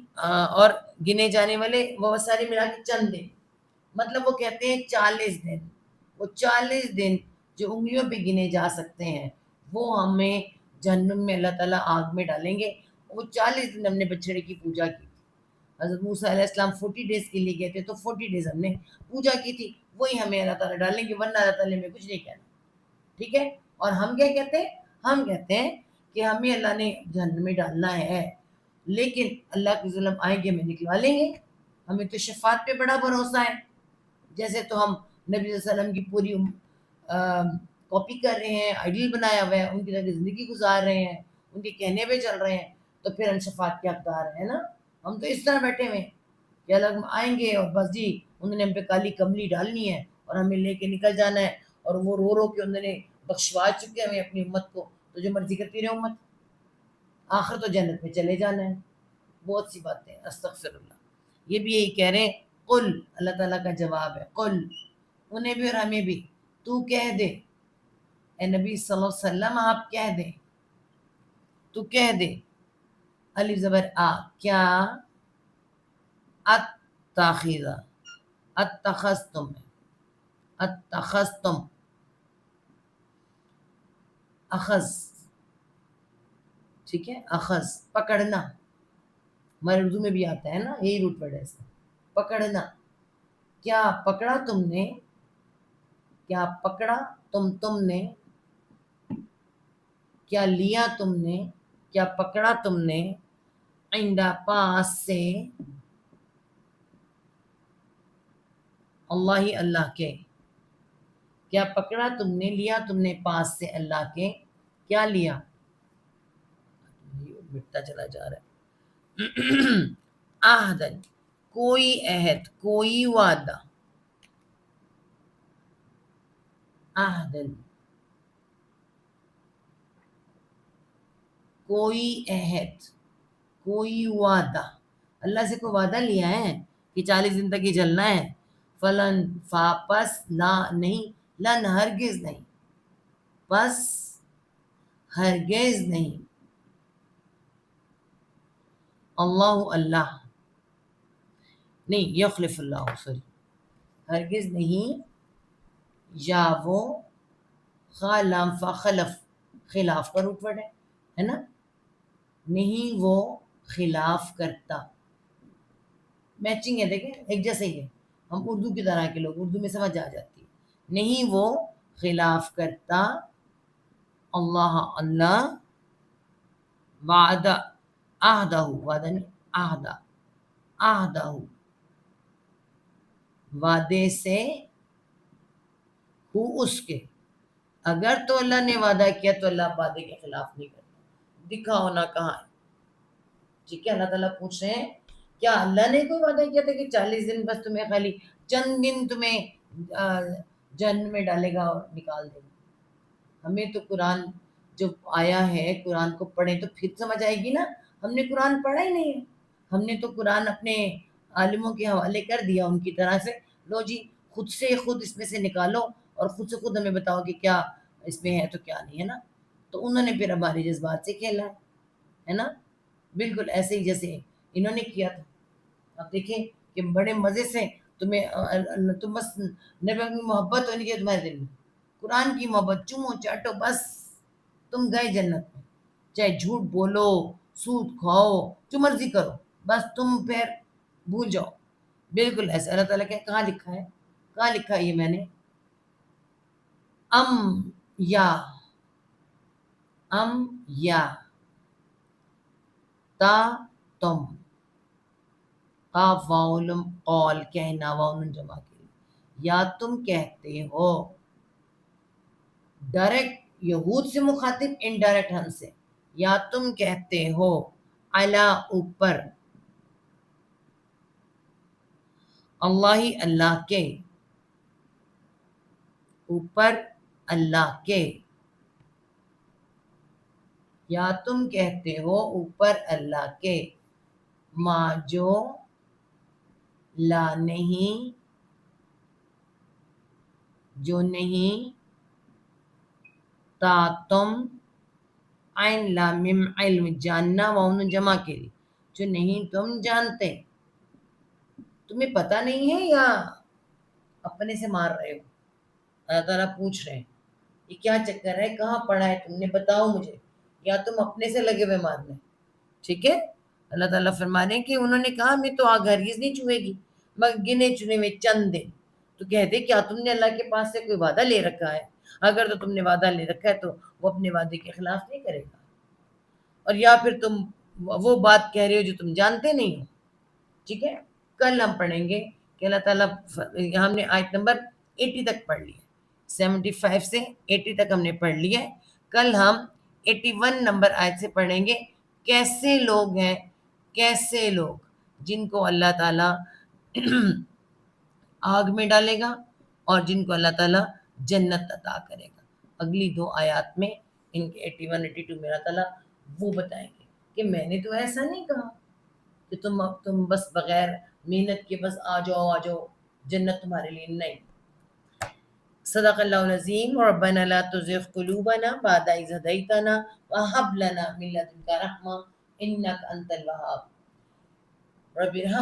اور گنے جانے والے وہ سارے ملا کے چند دن. مطلب وہ کہتے ہیں 40 دن، وہ 40 دن جو انگلیوں پہ گنے جا سکتے ہیں، وہ ہمیں جہنم میں اللہ تعالیٰ آگ میں ڈالیں گے. وہ 40 دن ہم نے بچڑے کی پوجا کی، حضرت موسیٰ علیہ السلام 40 ڈیز کے لیے گئے تھے تو 40 ڈیز ہم نے پوجا کی تھی، وہی ہمیں اللہ تعالیٰ ڈالیں گے، ورنہ اللہ تعالیٰ میں کچھ نہیں کہنا. ٹھیک ہے. اور ہم کیا کہتے ہیں؟ ہم کہتے ہیں کہ ہمیں اللہ نے جہنم میں ڈالنا ہے، لیکن اللہ کے ظلم آئیں گے ہمیں نکلوا لیں گے، ہمیں تو شفاعت پہ بڑا بھروسہ ہے. جیسے تو ہم نبی صلی اللہ علیہ وسلم کی پوری کاپی کر رہے ہیں، آئیڈیل بنایا ہوا ہے، ان کی طرح زندگی گزار رہے ہیں، ان کے کہنے پہ چل رہے ہیں، تو پھر ہم شفاعت کے حقدار ہیں نا. ہم تو اس طرح بیٹھے ہوئے ہیں کہ اللہ آئیں گے اور بس جی انہوں نے ہم پہ کالی کملی ڈالنی ہے اور ہمیں لے کے نکل جانا ہے، اور وہ رو رو کے انہوں نے بخشوا چکے ہمیں اپنی امت کو، تو جو مرضی کرتی رہے امت، آخر تو جنت میں چلے جانا ہے. بہت سی باتیں. استغفر اللہ. یہ بھی یہی کہہ رہے ہیں قل، اللہ تعالیٰ کا جواب ہے قل، انہیں بھی اور ہمیں بھی تو کہہ دے، اے نبی صلی اللہ علیہ وسلم آپ کہہ دیں، تو کہہ دے. الف زبر آ، کیا؟ اتخذ، اتخذتم، اتخذتم، اخذ، ٹھیک ہے، اخذ پکڑنا، ہمارے اردو میں بھی آتا ہے نا، یہی روٹ ورڈ ہے اس کا، پکڑنا. کیا پکڑا تم نے؟ کیا پکڑا تم نے؟ کیا لیا تم نے؟ کیا پکڑا تم نے؟ عند، پاس سے، اللہ ہی اللہ کے. کیا پکڑا تم نے، لیا تم نے پاس سے اللہ کے؟ کیا لیا؟ مٹتا چلا جا رہا ہے. عہدن، کوئی عہد، کوئی وعدہ. عہدن، کوئی عہد، کوئی وعدہ. اللہ سے کوئی وعدہ لیا ہے کہ 40 دن تک ہی چلنا ہے؟ فلن، فاپس، لا نہیں، لن ہرگز نہیں، پس ہرگز نہیں. اللہ اللہ نہیں، یخلف اللہ، سوری، ہرگز نہیں، یا وہ، خالم فخلف، خلاف کا روٹ ورڈ ہے نا، نہیں وہ خلاف کرتا. میچنگ ہے، دیکھیں ایک جیسے ہی ہے، ہم اردو کی طرح کے لوگ، اردو میں سمجھ آ جاتی ہے. نہیں وہ خلاف کرتا، اللہ اللہ، وعدہ، عہدہ، وعدہ نہیں، عہدہ، عہدہ، وعدے سے، ہو اس کے. اگر تو اللہ نے وعدہ کیا تو اللہ وعدے کے خلاف نہیں کرتا، دکھا ہونا کہاں ہے. ٹھیک ہے. اللہ تعالیٰ پوچھ رہے ہیں کیا اللہ نے کوئی وعدہ کیا تھا کہ 40 دن بس تمہیں، خالی چند دن تمہیں جہنم میں ڈالے گا اور نکال دے گا؟ ہمیں تو قرآن جو آیا ہے، قرآن کو پڑھیں تو پھر سمجھ آئے گی نا. ہم نے قرآن پڑھا ہی نہیں ہے، ہم نے تو قرآن اپنے عالموں کے حوالے کر دیا ان کی طرح سے، لو جی خود سے خود اس میں سے نکالو اور خود سے خود ہمیں بتاؤ کہ کیا اس میں ہے تو کیا نہیں ہے نا. تو انہوں نے پھر ہمارے جذبات سے کھیلا ہے نا، بالکل ایسے ہی جیسے انہوں نے کیا تھا. آپ دیکھیں کہ بڑے مزے سے تم بس نبی کی محبت ہونی چاہیے تمہارے دل میں، قرآن کی محبت، چومو چاٹو بس تم گئے جنت میں. چاہے جھوٹ بولو، سود کھاؤ، جو مرضی کرو، بس تم پھر بھول جاؤ. بالکل ایسا. اللہ تعالیٰ کہ کہاں لکھا ہے، کہاں لکھا ہے یہ میں نے؟ یا، یا، تا، تم، قاف واؤلم، قول کہنا، واؤن جمع کے لیے، یا تم کہتے ہو. ڈائریکٹ یہود سے مخاطب، انڈائریکٹ ہم سے. یا تم کہتے ہو، علی اوپر، اللہ ہی اللہ کے، اوپر اللہ کے. یا تم کہتے ہو اوپر اللہ کے، ما جو، لا نہیں، جو نہیں، تا تم، عین لام میم علم، جاننا، واؤن جمع کے لیے، جو نہیں تم جانتے. تمہیں پتہ نہیں ہے یا اپنے سے مار رہے ہو؟ اللہ تعالیٰ پوچھ رہے ہیں یہ کیا چکر ہے، کہاں پڑھا ہے تم نے، بتاؤ مجھے، یا تم اپنے سے لگے ہوئے مارنے. ٹھیک ہے. اللہ تعالیٰ فرما رہے ہیں کہ انہوں نے کہا ہمیں تو آگ ہرگز نہیں چھوئے گی مگر گنے چنے میں چند دن. تو کہتے کیا تم نے اللہ کے پاس سے کوئی وعدہ لے رکھا ہے؟ اگر تو تم نے وعدہ لے رکھا ہے تو وہ اپنے وعدے کے خلاف نہیں کرے گا. اور یا پھر تم وہ بات کہہ رہے ہو جو تم جانتے نہیں ہو. ٹھیک ہے، کل ہم پڑھیں گے کہ اللہ تعالیٰ ہم نے آیت نمبر 80 تک پڑھ لی ہے، 75 سے 80 تک ہم نے پڑھ لی ہے. کل ہم 81 نمبر آیت سے پڑھیں گے کیسے لوگ ہیں، کیسے لوگ جن کو اللہ تعالیٰ آگ میں ڈالے گا اور جن کو اللہ تعالیٰ جنت عطا کرے گا. اگلی 2 آیات میں ان کے 81 82 میں اللہ تعالیٰ وہ بتائیں گے کہ میں نے تو ایسا نہیں کہا کہ تم بس بغیر محنت کے بس آ جاؤ جنت تمہارے لیے نہیں. صدق اللہ العظیم. ربنا لا تزغ قلوبنا بعد إذ هديتنا وهب لنا من لدنك رحمة إنك أنت الوهاب. رب ارحم